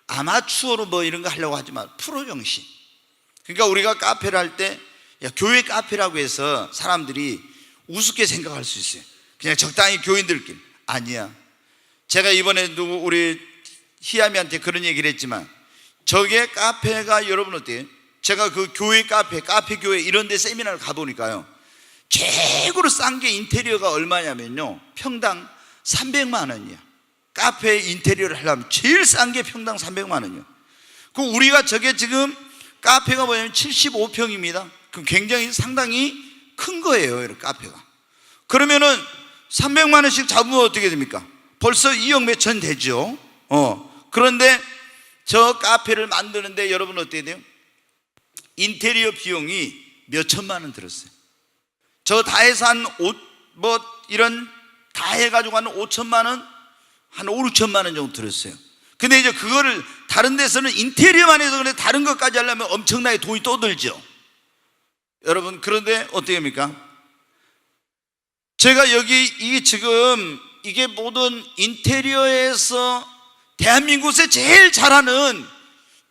아마추어로 이런 거 하려고 하지만 프로 정신. 그러니까 우리가 카페를 할 때, 야, 교회 카페라고 해서 사람들이 우습게 생각할 수 있어요. 그냥 적당히 교인들끼리. 아니야. 제가 이번에도 우리 희암이한테 그런 얘기를 했지만, 저게 카페가 여러분 어때요? 제가 그 교회 카페 교회 이런 데 세미나를 가보니까요, 최고로 싼 게 인테리어가 얼마냐면요, 평당 300만 원이야. 카페 인테리어를 하려면 제일 싼 게 평당 300만 원이요. 그 우리가 저게 지금 카페가 뭐냐면 75평입니다. 그 굉장히 상당히 큰 거예요, 이런 카페가. 그러면은 300만 원씩 잡으면 어떻게 됩니까? 벌써 2억 몇천 되죠. 그런데 저 카페를 만드는데 여러분 어떻게 돼요? 인테리어 비용이 몇 천만 원 들었어요. 저 다 해서 이런 다 해가지고 한 5천만 원, 한 5, 6천만 원 정도 들었어요. 근데 이제 그거를 다른 데서는 인테리어만 해서 그런데 다른 것까지 하려면 엄청나게 돈이 또 들죠. 여러분, 그런데 어떻게 합니까? 제가 여기 이게 모든 인테리어에서 대한민국에서 제일 잘하는,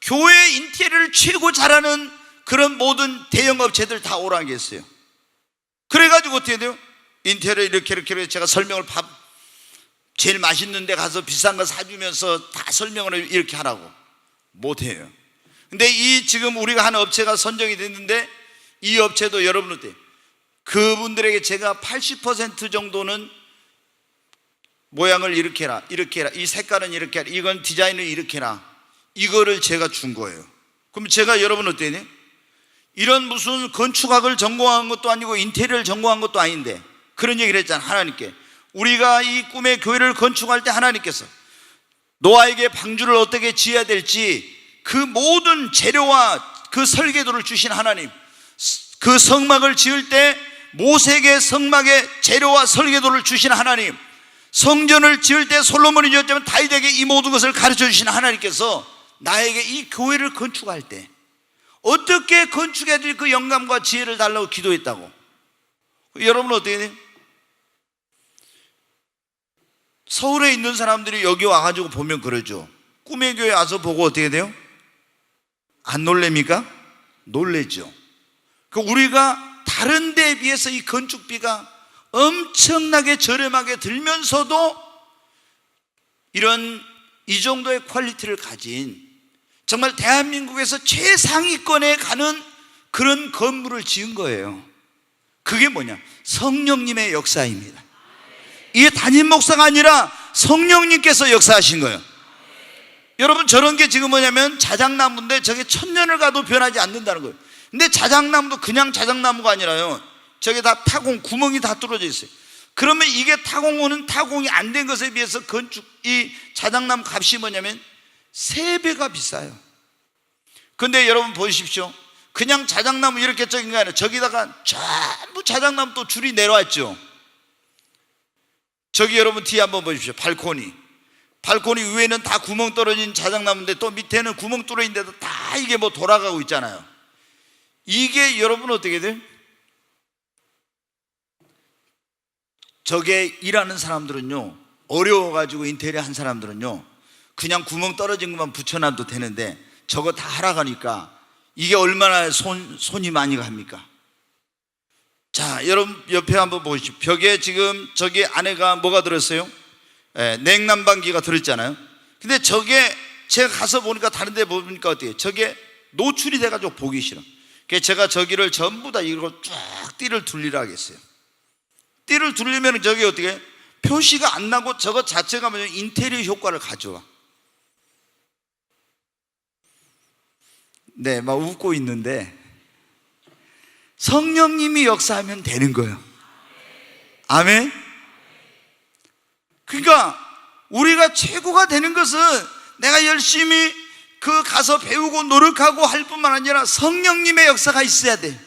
교회 인테리어를 최고 잘하는 그런 모든 대형 업체들 다 오라는 게 있어요. 그래가지고 어떻게 돼요? 인테리어 이렇게 제가 설명을 제일 맛있는 데 가서 비싼 거 사주면서 다 설명을 이렇게 하라고 못해요. 근데 지금 우리가 한 업체가 선정이 됐는데, 이 업체도 여러분 어때요? 그분들에게 제가 80% 정도는 모양을 이렇게 해라, 이 색깔은 이렇게 해라, 이건 디자인을 이렇게 해라, 이거를 제가 준 거예요. 그럼 제가 여러분 어때요? 이런 무슨 건축학을 전공한 것도 아니고 인테리어를 전공한 것도 아닌데 그런 얘기를 했잖아요. 하나님께 우리가 이 꿈의 교회를 건축할 때 하나님께서 노아에게 방주를 어떻게 지어야 될지 그 모든 재료와 그 설계도를 주신 하나님, 그 성막을 지을 때 모세에게 성막의 재료와 설계도를 주신 하나님, 성전을 지을 때 솔로몬이 지었지만 다윗에게 이 모든 것을 가르쳐 주신 하나님께서 나에게 이 교회를 건축할 때 어떻게 건축해야 될 그 영감과 지혜를 달라고 기도했다고. 여러분은 어떻게 돼요? 서울에 있는 사람들이 여기 와가지고 보면 그러죠. 꿈의 교회 와서 보고 어떻게 돼요? 안 놀랍니까? 놀래죠. 우리가 다른 데에 비해서 이 건축비가 엄청나게 저렴하게 들면서도 이 정도의 퀄리티를 가진 정말 대한민국에서 최상위권에 가는 그런 건물을 지은 거예요. 그게 뭐냐? 성령님의 역사입니다. 이게 담임 목사가 아니라 성령님께서 역사하신 거예요. 여러분, 저런 게 지금 뭐냐면 자작나무인데 저게 천년을 가도 변하지 않는다는 거예요. 근데 자작나무도 그냥 자작나무가 아니라요, 저게 다 타공, 구멍이 다 뚫어져 있어요. 그러면 이게 타공이 안 된 것에 비해서 이 자작나무 값이 뭐냐면 3배가 비싸요. 근데 여러분 보십시오. 그냥 자작나무 이렇게 적인 게 아니라 저기다가 전부 자작나무 또 줄이 내려왔죠. 저기 여러분 뒤에 한번 보십시오. 발코니 위에는 다 구멍 떨어진 자작나무인데 또 밑에는 구멍 뚫어 있는데도 다 이게 뭐 돌아가고 있잖아요. 이게 여러분 어떻게 돼요? 저게 일하는 사람들은요, 어려워가지고 인테리어 한 사람들은요, 그냥 구멍 떨어진 것만 붙여놔도 되는데 저거 다 하라고 하니까 이게 얼마나 손이 많이 갑니까? 자, 여러분 옆에 한번 보십시오. 벽에 지금 저기 안에가 뭐가 들었어요? 냉난방기가 들었잖아요. 근데 저게 제가 가서 보니까 다른 데 보니까 어때요? 저게 노출이 돼가지고 보기 싫어. 그래서 제가 저기를 전부 다 이거 쫙 띠를 둘리라 하겠어요. 띠를 둘리면 저게 어떻게 표시가 안 나고 저거 자체가 뭐냐면 인테리어 효과를 가져와. 네, 막 웃고 있는데 성령님이 역사하면 되는 거예요. 아멘. 그러니까 우리가 최고가 되는 것은 내가 열심히 가서 배우고 노력하고 할 뿐만 아니라 성령님의 역사가 있어야 돼.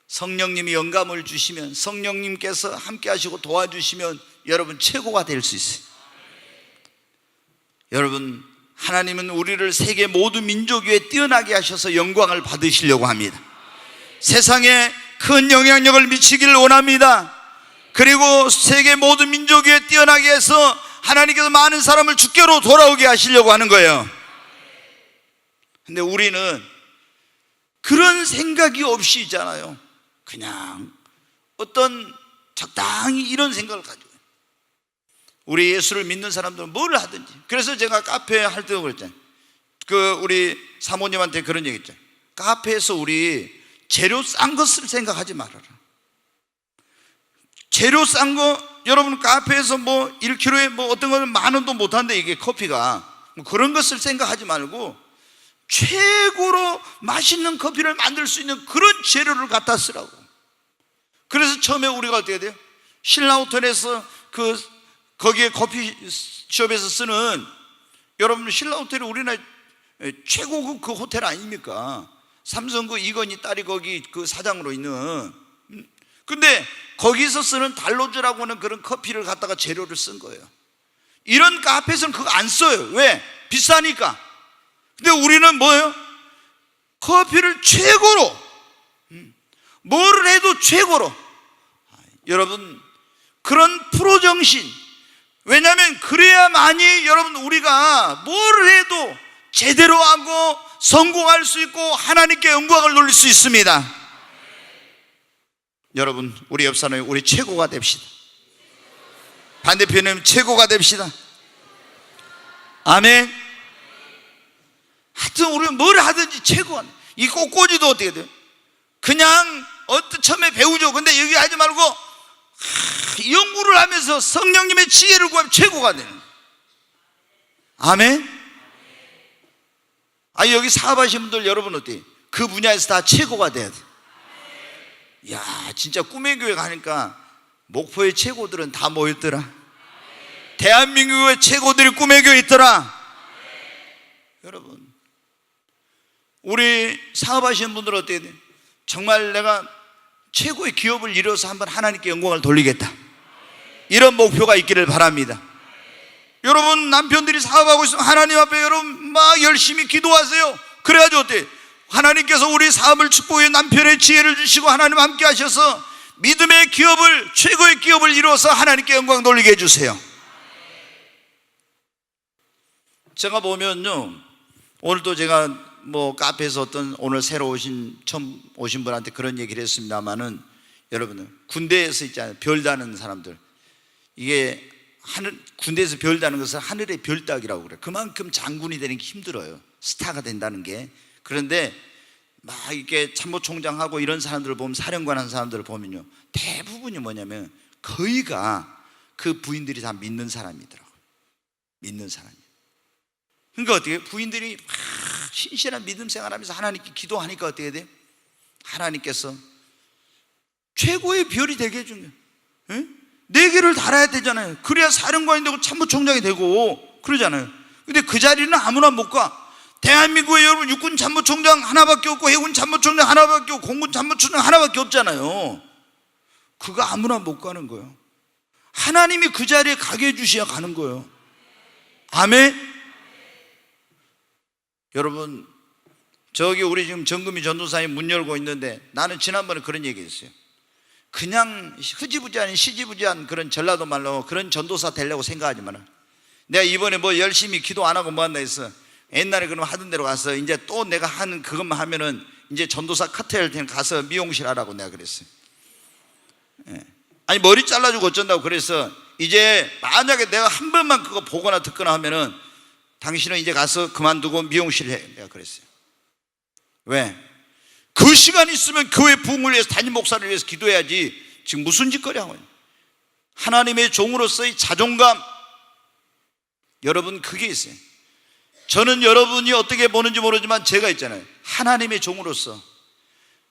성령님이 영감을 주시면, 성령님께서 함께 하시고 도와주시면 여러분 최고가 될 수 있어요. 여러분, 하나님은 우리를 세계 모든 민족 위에 뛰어나게 하셔서 영광을 받으시려고 합니다. 세상에 큰 영향력을 미치기를 원합니다. 그리고 세계 모든 민족 위에 뛰어나게 해서 하나님께서 많은 사람을 주께로 돌아오게 하시려고 하는 거예요. 근데 우리는 그런 생각이 없이 있잖아요. 그냥 어떤 적당히 이런 생각을 가지고 우리 예수를 믿는 사람들은 뭘 하든지. 그래서 제가 카페 할 때도 그랬잖아요. 우리 사모님한테 그런 얘기 했잖아요. 카페에서 우리 재료 싼 거 쓸 생각하지 말아라. 재료 싼 거, 여러분 카페에서 뭐 1kg에 뭐 어떤 거는 10,000원도 못한대, 이게 커피가. 뭐 그런 거 쓸 생각하지 말고 최고로 맛있는 커피를 만들 수 있는 그런 재료를 갖다 쓰라고. 그래서 처음에 우리가 어떻게 돼요? 신라호텔에서 거기에 커피숍에서 쓰는, 여러분 신라호텔이 우리나라 최고급 그 호텔 아닙니까? 삼성 이건희 딸이 거기 그 사장으로 있는. 근데 거기서 쓰는 달로즈라고 하는 그런 커피를 갖다가 재료를 쓴 거예요. 이런 카페에서는 그거 안 써요. 왜? 비싸니까. 근데 우리는 뭐예요? 커피를 최고로, 뭐를 해도 최고로. 여러분, 그런 프로 정신. 왜냐하면 그래야만이 여러분 우리가 뭐를 해도 제대로 하고 성공할 수 있고 하나님께 영광을 돌릴 수 있습니다. 여러분, 우리 옆 사람이 우리 최고가 됩시다. 반대편에 최고가 됩시다. 아멘. 하여튼 우리는 뭘 하든지 최고가. 이 꽃꽂이도 어떻게 돼요? 그냥 처음에 배우죠. 근데 여기 하지 말고 연구를 하면서 성령님의 지혜를 구하면 최고가 되는 거예요. 아멘. 여기 사업하시는 분들 여러분 어때요? 그 분야에서 다 최고가 돼야 돼. 야, 진짜 꿈의 교회 가니까 목포의 최고들은 다 모였더라. 대한민국의 최고들이 꿈의 교회에 있더라. 여러분, 우리 사업하시는 분들은 어때야 돼? 정말 내가 최고의 기업을 이뤄서 한번 하나님께 영광을 돌리겠다, 이런 목표가 있기를 바랍니다. 여러분, 남편들이 사업하고 있으면 하나님 앞에 여러분 막 열심히 기도하세요. 그래가지고 어때? 하나님께서 우리 사업을 축복해 남편의 지혜를 주시고 하나님 함께 하셔서 믿음의 기업을, 최고의 기업을 이루어서 하나님께 영광 돌리게 해주세요. 제가 보면요, 오늘도 제가 뭐 카페에서 오늘 새로 처음 오신 분한테 그런 얘기를 했습니다만은, 여러분들 군대에서 있잖아요, 별 다는 사람들. 이게 군대에서 별 다는 것은 하늘의 별 따기라고 그래요. 그만큼 장군이 되는 게 힘들어요, 스타가 된다는 게. 그런데 막 이렇게 참모총장하고 이런 사람들을 보면, 사령관 한 사람들을 보면요, 대부분이 뭐냐면 거의가 그 부인들이 다 믿는 사람이더라고요. 믿는 사람이. 그러니까 어떻게 부인들이 막 신실한 믿음 생활하면서 하나님께 기도하니까 어떻게 돼요? 하나님께서 최고의 별이 되게 해준 거예요. 네 개를 달아야 되잖아요. 그래야 사령관이 되고 참모총장이 되고 그러잖아요. 근데 그 자리는 아무나 못 가. 대한민국에 여러분 육군 참모총장 하나밖에 없고, 해군 참모총장 하나밖에 없고, 공군 참모총장 하나밖에 없잖아요. 그거 아무나 못 가는 거예요. 하나님이 그 자리에 가게 해주셔야 가는 거예요. 아멘. 여러분, 저기 우리 지금 정금이 전도사님 문 열고 있는데, 나는 지난번에 그런 얘기 했어요. 그냥 흐지부지한 시지부지한 그런 전라도 말로 그런 전도사 되려고 생각하지 마라. 내가 이번에 뭐 열심히 기도 안 하고 뭐 한다 했어. 옛날에 그럼 하던 대로 가서 이제 또 내가 하는 그것만 하면은 이제 전도사 카트할 때는 가서 미용실 하라고 내가 그랬어요. 아니 머리 잘라주고 어쩐다고. 그래서 이제 만약에 내가 한 번만 그거 보거나 듣거나 하면은 당신은 이제 가서 그만두고 미용실 해, 내가 그랬어요. 왜? 그 시간 있으면 교회 부흥을 위해서, 담임 목사를 위해서 기도해야지 지금 무슨 짓거리 하고 있는. 하나님의 종으로서의 자존감, 여러분 그게 있어요. 저는 여러분이 어떻게 보는지 모르지만 제가 있잖아요, 하나님의 종으로서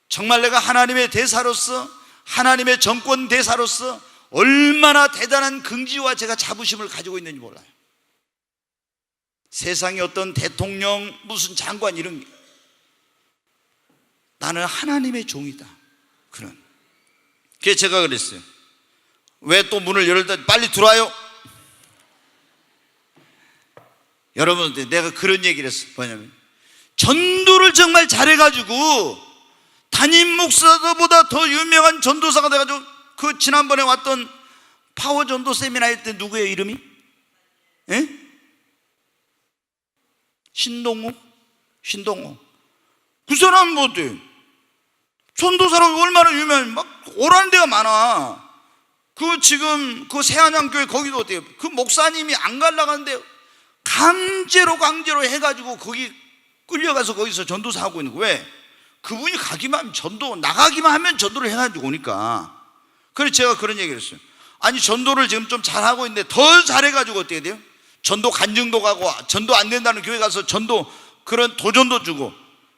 정말 내가 하나님의 대사로서, 하나님의 정권 대사로서 얼마나 대단한 긍지와 제가 자부심을 가지고 있는지 몰라요. 세상에 어떤 대통령, 무슨 장관 이런 게, 나는 하나님의 종이다. 그런. 그래서 제가 그랬어요. 왜 또 문을 열을 때 빨리 들어와요? 여러분, 내가 그런 얘기를 했어. 뭐냐면 전도를 정말 잘해가지고 담임 목사보다 더 유명한 전도사가 돼가지고, 그 지난번에 왔던 파워 전도 세미나 할 때 누구예요 이름이? 예? 신동욱. 그 사람은 뭐 어때요? 전도사로 얼마나 유명해. 막 오라는 데가 많아. 그 지금 그 새한양교회 거기도 어때요? 그 목사님이 안 갈라가는데 강제로 해가지고 거기 끌려가서 거기서 전도사 하고 있는 거예요. 왜? 그분이 가기만 하면 전도, 나가기만 하면 전도를 해가지고 오니까. 그래서 제가 그런 얘기를 했어요. 아니 전도를 지금 좀 잘하고 있는데 더 잘해가지고 어떻게 돼요? 전도 간증도 가고, 전도 안 된다는 교회 가서 전도 그런 도전도 주고,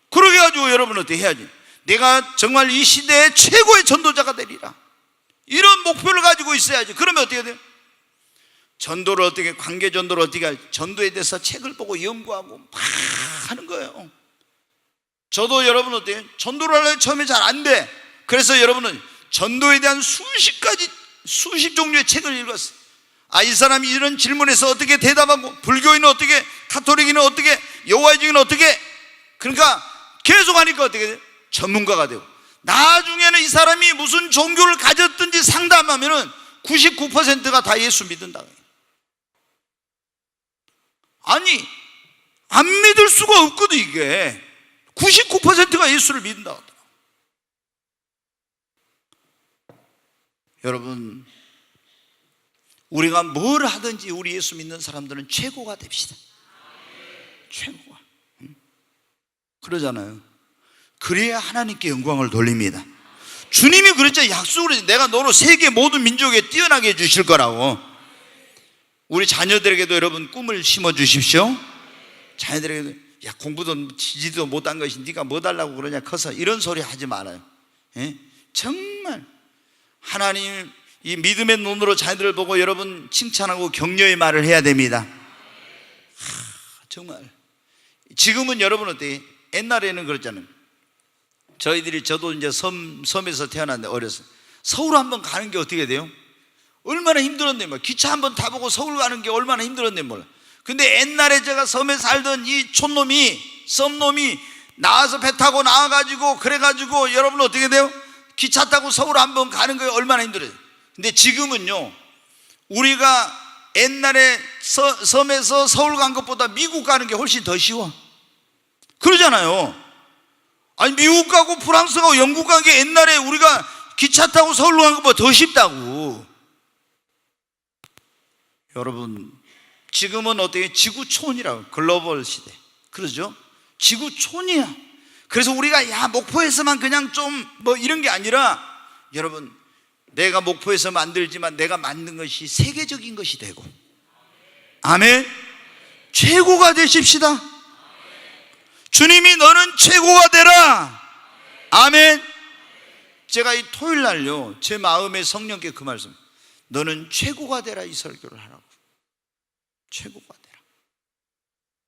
그러게 가지고 여러분 어떻게 해야지? 내가 정말 이 시대의 최고의 전도자가 되리라, 이런 목표를 가지고 있어야지. 그러면 어떻게 돼요? 전도를 어떻게, 관계 전도를 어떻게 할지, 전도에 대해서 책을 보고 연구하고 막 하는 거예요. 저도 여러분 어때요? 전도를 하려면 처음에 잘 안 돼. 그래서 여러분은 전도에 대한 수십 종류의 책을 읽었어요. 이 사람이 이런 질문에서 어떻게 대답하고, 불교인은 어떻게, 가톨릭인은 어떻게, 여호와의 어떻게. 그러니까 계속 하니까 어떻게 돼요? 전문가가 되고, 나중에는 이 사람이 무슨 종교를 가졌든지 상담하면은 99%가 다 예수 믿는다. 아니, 안 믿을 수가 없거든. 이게 99%가 예수를 믿는다. 여러분, 우리가 뭘 하든지 우리 예수 믿는 사람들은 최고가 됩시다. 최고가. 그러잖아요. 그래야 하나님께 영광을 돌립니다. 주님이 그랬죠. 약속을 했죠. 내가 너로 세계 모든 민족에 뛰어나게 해주실 거라고. 우리 자녀들에게도 여러분 꿈을 심어 주십시오. 자녀들에게도, 야, 공부도 지지도 못한 것이 네가 뭐 달라고 그러냐 커서, 이런 소리 하지 말아요. 예? 정말 하나님 이 믿음의 눈으로 자녀들을 보고 여러분 칭찬하고 격려의 말을 해야 됩니다. 정말 지금은 여러분 어때요? 옛날에는 그랬잖아요. 저도 이제 섬에서 태어났는데, 어렸어요. 서울 한번 가는 게 어떻게 돼요? 얼마나 힘들었네. 기차 한번 타보고 서울 가는 게 얼마나 힘들었네 몰라. 근데 옛날에 제가 섬에 살던 이 썸놈이 나와서 배 타고 나와가지고, 그래가지고 여러분 어떻게 돼요? 기차 타고 서울 한번 가는 거에 얼마나 힘들어요. 근데 지금은요, 우리가 옛날에 섬에서 서울 간 것보다 미국 가는 게 훨씬 더 쉬워. 그러잖아요. 아니, 미국 가고 프랑스 가고 영국 가는 게 옛날에 우리가 기차 타고 서울로 간 것보다 더 쉽다고. 여러분, 지금은 어떻게 지구촌이라고, 글로벌 시대. 그러죠? 지구촌이야. 그래서 우리가 야, 목포에서만 그냥 좀 뭐 이런 게 아니라, 여러분, 내가 목포에서 만들지만 내가 만든 것이 세계적인 것이 되고, 아멘. 최고가 되십시다. 주님이 너는 최고가 되라. 아멘. 제가 이 토요일 날요, 제 마음에 성령께 그 말씀, 너는 최고가 되라, 이 설교를 하라고. 최고가 되라.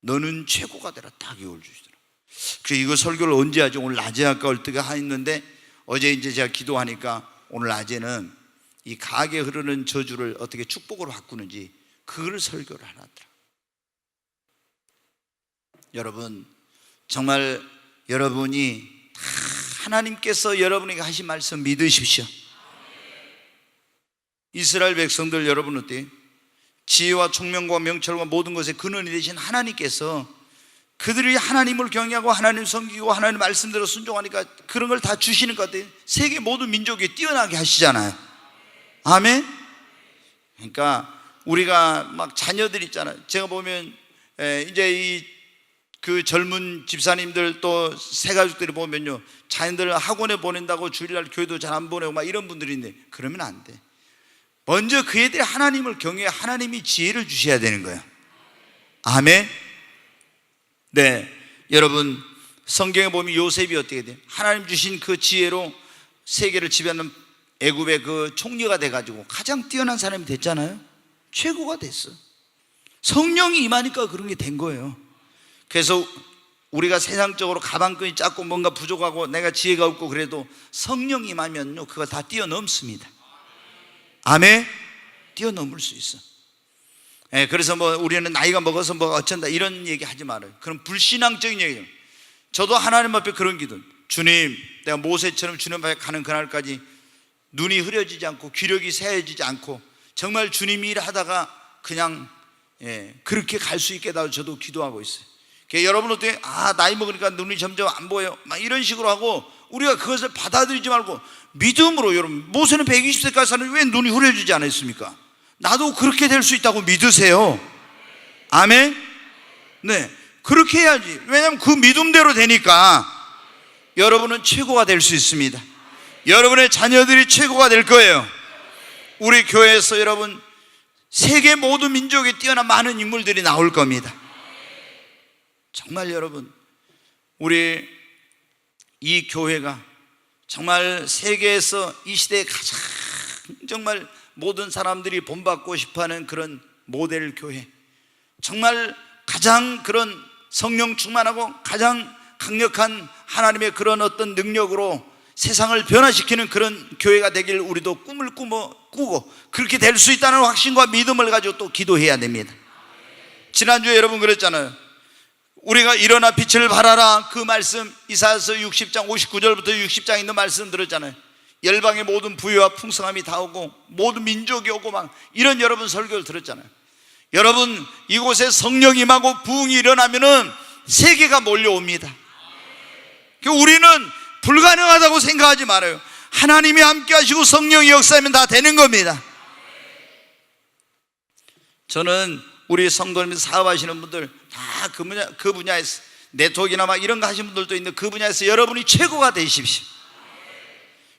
너는 최고가 되라. 딱 이걸 주시더라고요. 그래서 이거 설교를 언제 하죠? 오늘 낮에 할까 얼뜨가 했는데, 어제 이제 제가 기도하니까 오늘 낮에는 이 가게 흐르는 저주를 어떻게 축복으로 바꾸는지 그걸 설교를 하더라고요. 여러분, 정말 여러분이 하나님께서 여러분에게 하신 말씀 믿으십시오. 이스라엘 백성들 여러분 어때요? 지혜와 총명과 명철과 모든 것의 근원이 되신 하나님께서 그들이 하나님을 경외하고 하나님 섬기고 하나님 말씀대로 순종하니까 그런 걸 다 주시는 것 같아요. 세계 모든 민족이 뛰어나게 하시잖아요. 아멘. 그러니까 우리가 막 자녀들 있잖아요. 제가 보면 이제 그 젊은 집사님들 또 새가족들이 보면요, 자녀들을 학원에 보낸다고 주일날 교회도 잘 안 보내고 막 이런 분들이 있는데, 그러면 안 돼. 먼저 그 애들이 하나님을 경외해 하나님이 지혜를 주셔야 되는 거예요. 아멘. 네, 여러분, 성경에 보면 요셉이 어떻게 돼요? 하나님 주신 그 지혜로 세계를 지배하는 애굽의 그 총리가 돼가지고 가장 뛰어난 사람이 됐잖아요. 최고가 됐어. 성령이 임하니까 그런 게 된 거예요. 그래서 우리가 세상적으로 가방끈이 작고 뭔가 부족하고 내가 지혜가 없고 그래도 성령이 임하면요, 그거 다 뛰어넘습니다. 아멘. 뛰어넘을 수 있어. 그래서 뭐 우리는 나이가 먹어서 뭐 어쩐다 이런 얘기 하지 말아요. 그런 불신앙적인 얘기예요. 저도 하나님 앞에 그런 기도, 주님, 내가 모세처럼 주님 앞에 가는 그날까지 눈이 흐려지지 않고 귀력이 새해지지 않고 정말 주님이 일하다가 그냥 그렇게 갈 수 있게 해달라고 저도 기도하고 있어요. 여러분 어떻게 나이 먹으니까 눈이 점점 안 보여 막 이런 식으로 하고 우리가 그것을 받아들이지 말고 믿음으로, 여러분, 모세는 120세까지 사는데 왜 눈이 흐려지지 않았습니까? 나도 그렇게 될 수 있다고 믿으세요. 아멘? 네, 그렇게 해야지. 왜냐하면 그 믿음대로 되니까 여러분은 최고가 될 수 있습니다. 여러분의 자녀들이 최고가 될 거예요. 우리 교회에서 여러분, 세계 모든 민족에 뛰어난 많은 인물들이 나올 겁니다. 정말 여러분, 우리 이 교회가 정말 세계에서 이 시대에 가장 정말 모든 사람들이 본받고 싶어하는 그런 모델 교회, 정말 가장 그런 성령 충만하고 가장 강력한 하나님의 그런 어떤 능력으로 세상을 변화시키는 그런 교회가 되길 우리도 꿈을 꾸고 그렇게 될 수 있다는 확신과 믿음을 가지고 또 기도해야 됩니다. 지난주에 여러분 그랬잖아요. 우리가 일어나 빛을 발하라, 그 말씀 이사야서 60장 59절부터 60장에 있는 말씀 들었잖아요. 열방의 모든 부유와 풍성함이 다 오고 모든 민족이 오고 막 이런 여러분 설교를 들었잖아요. 여러분, 이곳에 성령이 임하고 부흥이 일어나면은 세계가 몰려옵니다. 우리는 불가능하다고 생각하지 말아요. 하나님이 함께 하시고 성령이 역사하면 다 되는 겁니다. 저는 우리 성도님 사업하시는 분들 다 그 분야에서 네트워크나 막 이런 거 하시는 분들도 있는데 그 분야에서 여러분이 최고가 되십시오.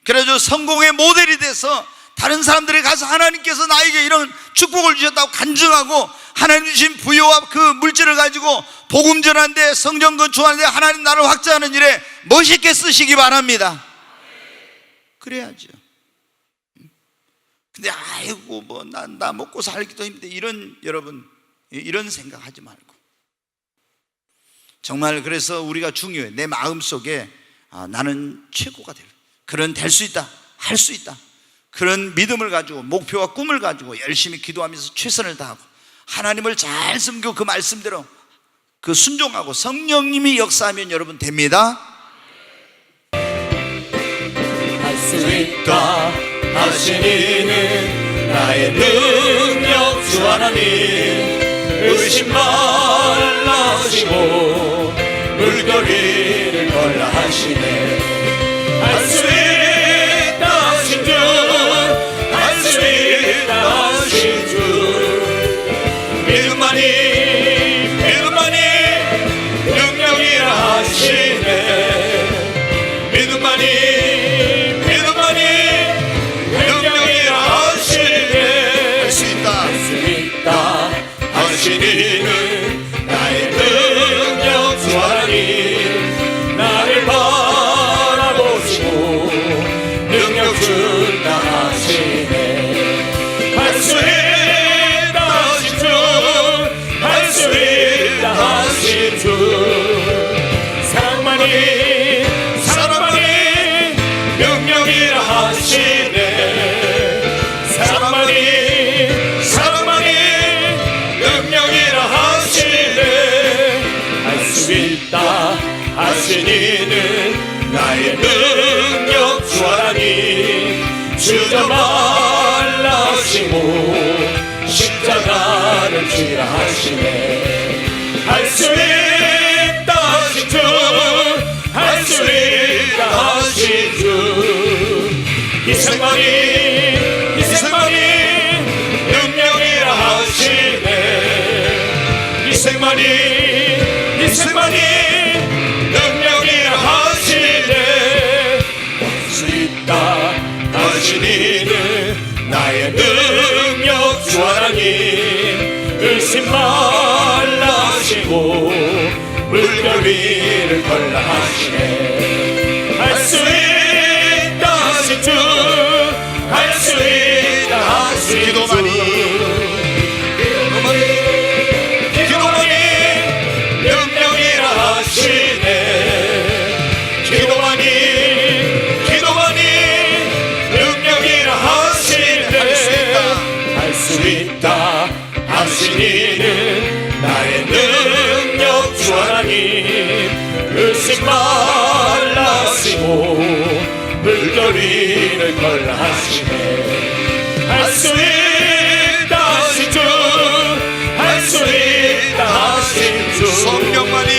그래서 성공의 모델이 돼서 다른 사람들이 가서 하나님께서 나에게 이런 축복을 주셨다고 간증하고 하나님 주신 부여와 그 물질을 가지고 복음 전하는데, 성전 건축하는데 하나님 나를 확장하는 일에 멋있게 쓰시기 바랍니다. 그래야죠. 근데 아이고 뭐 나 먹고 살기도 힘든데 이런, 여러분, 이런 생각하지 말고 정말, 그래서 우리가 중요해. 내 마음속에 나는 최고가 될 수 있다, 할 수 있다, 그런 믿음을 가지고 목표와 꿈을 가지고 열심히 기도하면서 최선을 다하고 하나님을 잘 섬기고 그 말씀대로 그 순종하고 성령님이 역사하면 여러분 됩니다. 할 수 있다 하신 이는 나의 능력 주 하나님, 의심 말라 하시고 물결이를 걸라 하시네. 할 수 있다 하신 주, 할 수 있다 하신 주, 믿음만이 능력이라 하시네. 믿음만이 능력이라 하시네. 할 수 있다, 할 수 있다 하신 이는 나의 능력 주 하나님, 나를 바라보시고 능력 준다 하시네. 할 수 있다 하신 주, 할 수 있다 하신 주, 사랑만이 능력이라 하시네. 사랑만이 능력이라 하시네. 할 수 있다 하신 이는 나의 능력 주 하나님, 주저 말라 하시고 십자가를 지라 하시네. 할 수 있다 하신 주, 할 수 있다 하신 주, 이생만이 능력이라 하시네. 이생만이 능력이라 하시네. 할 수 있다 하신 이는 나의 능력 주 하나님, 의심 말라 하시고 물결 위를 걸라 하시네. 할 수 있다 하신 주, 할 수 있다 하신 주, 기도만이 능력이라 하시네. 기도만이 능력이라 하시네. 할 수 있다 하신 이는 나의 능력 주 하나님, 의심 말라 하시고 물결 위를 걸라 하시네. 할 수 있다 하신 주, 할 수 있다 하신 주, 성령만이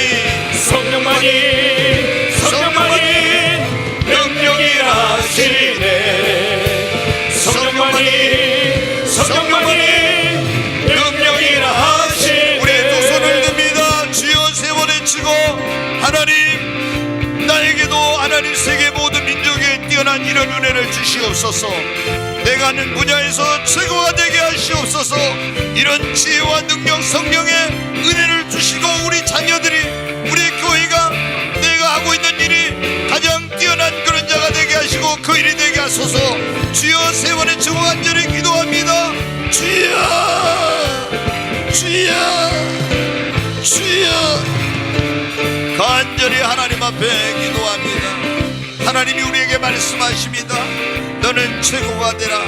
능력이라 하나님 세계 모든 민족에 뛰어난 이런 은혜를 주시옵소서. 내가 하는 분야에서 최고가 되게 하시옵소서. 이런 지혜와 능력 성령의 은혜를 주시고 우리 자녀들이 우리 교회가 내가 하고 있는 일이 가장 뛰어난 그런 자가 되게 하시고 그 일이 되게 하소서. 주여 세 번의 주고 간절히 기도합니다. 주여 주여 주여 간절히 하나님 앞에 기도합니다. 하나님이 우리에게 말씀하십니다. 너는 최고가 되라.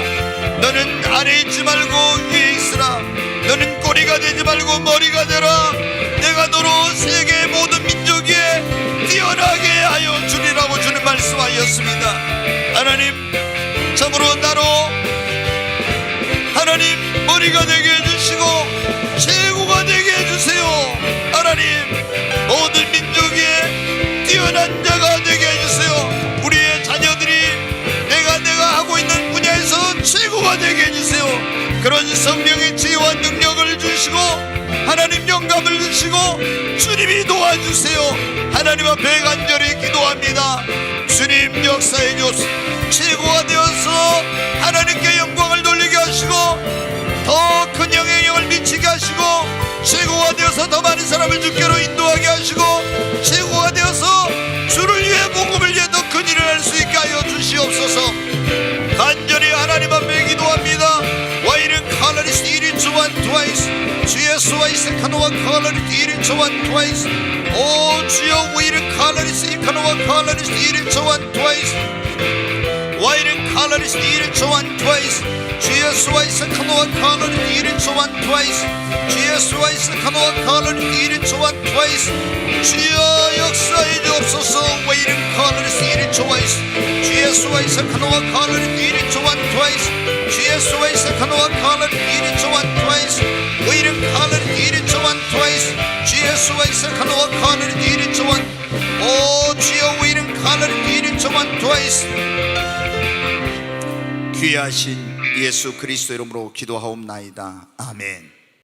너는 아래 있지 말고 위에 있으라. 너는 꼬리가 되지 말고 머리가 되라. 내가 너로 세계 모든 민족 위에 뛰어나게 하여 주리라고 주는 말씀하였습니다. 하나님 참으로 나로 하나님 머리가 되게 해주시고 최고가 되게 해주세요. 하나님 모든 민족 위에 뛰어난 자가 되게 해주세요. 우리의 자녀들이 내가 하고 있는 분야에서 최고가 되게 해주세요. 그런 성령의 지혜와 능력을 주시고 하나님 영감을 주시고 주님이 도와주세요. 하나님 앞에 간절히 기도합니다. 주님 역사해 주옵소서. 최고가 되어서 하나님께 영광을 돌리게 하시고 더 큰 영향력을 미치게 하시고 최고가 되어서 더 많은 사람을 주께로 인도하게 하시고 최고가 되어서 주를 위해 복음을 위해 더 큰 일을 할 수 있게 하여 주시옵소서. 간절히 하나님 앞에 기도합니다. 와이른 칼라리스 이리 주원 트와이스 주 예수와 이세카노와 칼라리스 이리 주원 트와이스 오 주여 와이른 칼라리스 이카노와 칼라리스 이리 주원 트와이스 와이른 칼라리스 이리 주원 트와이스 주 예수와 이세카노와 칼라리스 이리 주원 트와이스 주 예수와 이세카노와 칼라리스 이리 주원 트와이스 주여 역사해 주옵소서. 와이른 칼라리스 이리 주와이스 주 예수와 이세카노와 칼라리스 이리 주원 트와이스 주 예수와 이세카노와 칼라리스 이리 주원 트와이스 와이른 칼라리스 이리 주원 트와이스 주 예수와 이세카노와 칼라리스 이리 주원 오 주여 와이른 칼라리스 이리 주원 트와이스 귀하신 예수 그리스도 이름으로 기도하옵나이다. 아멘.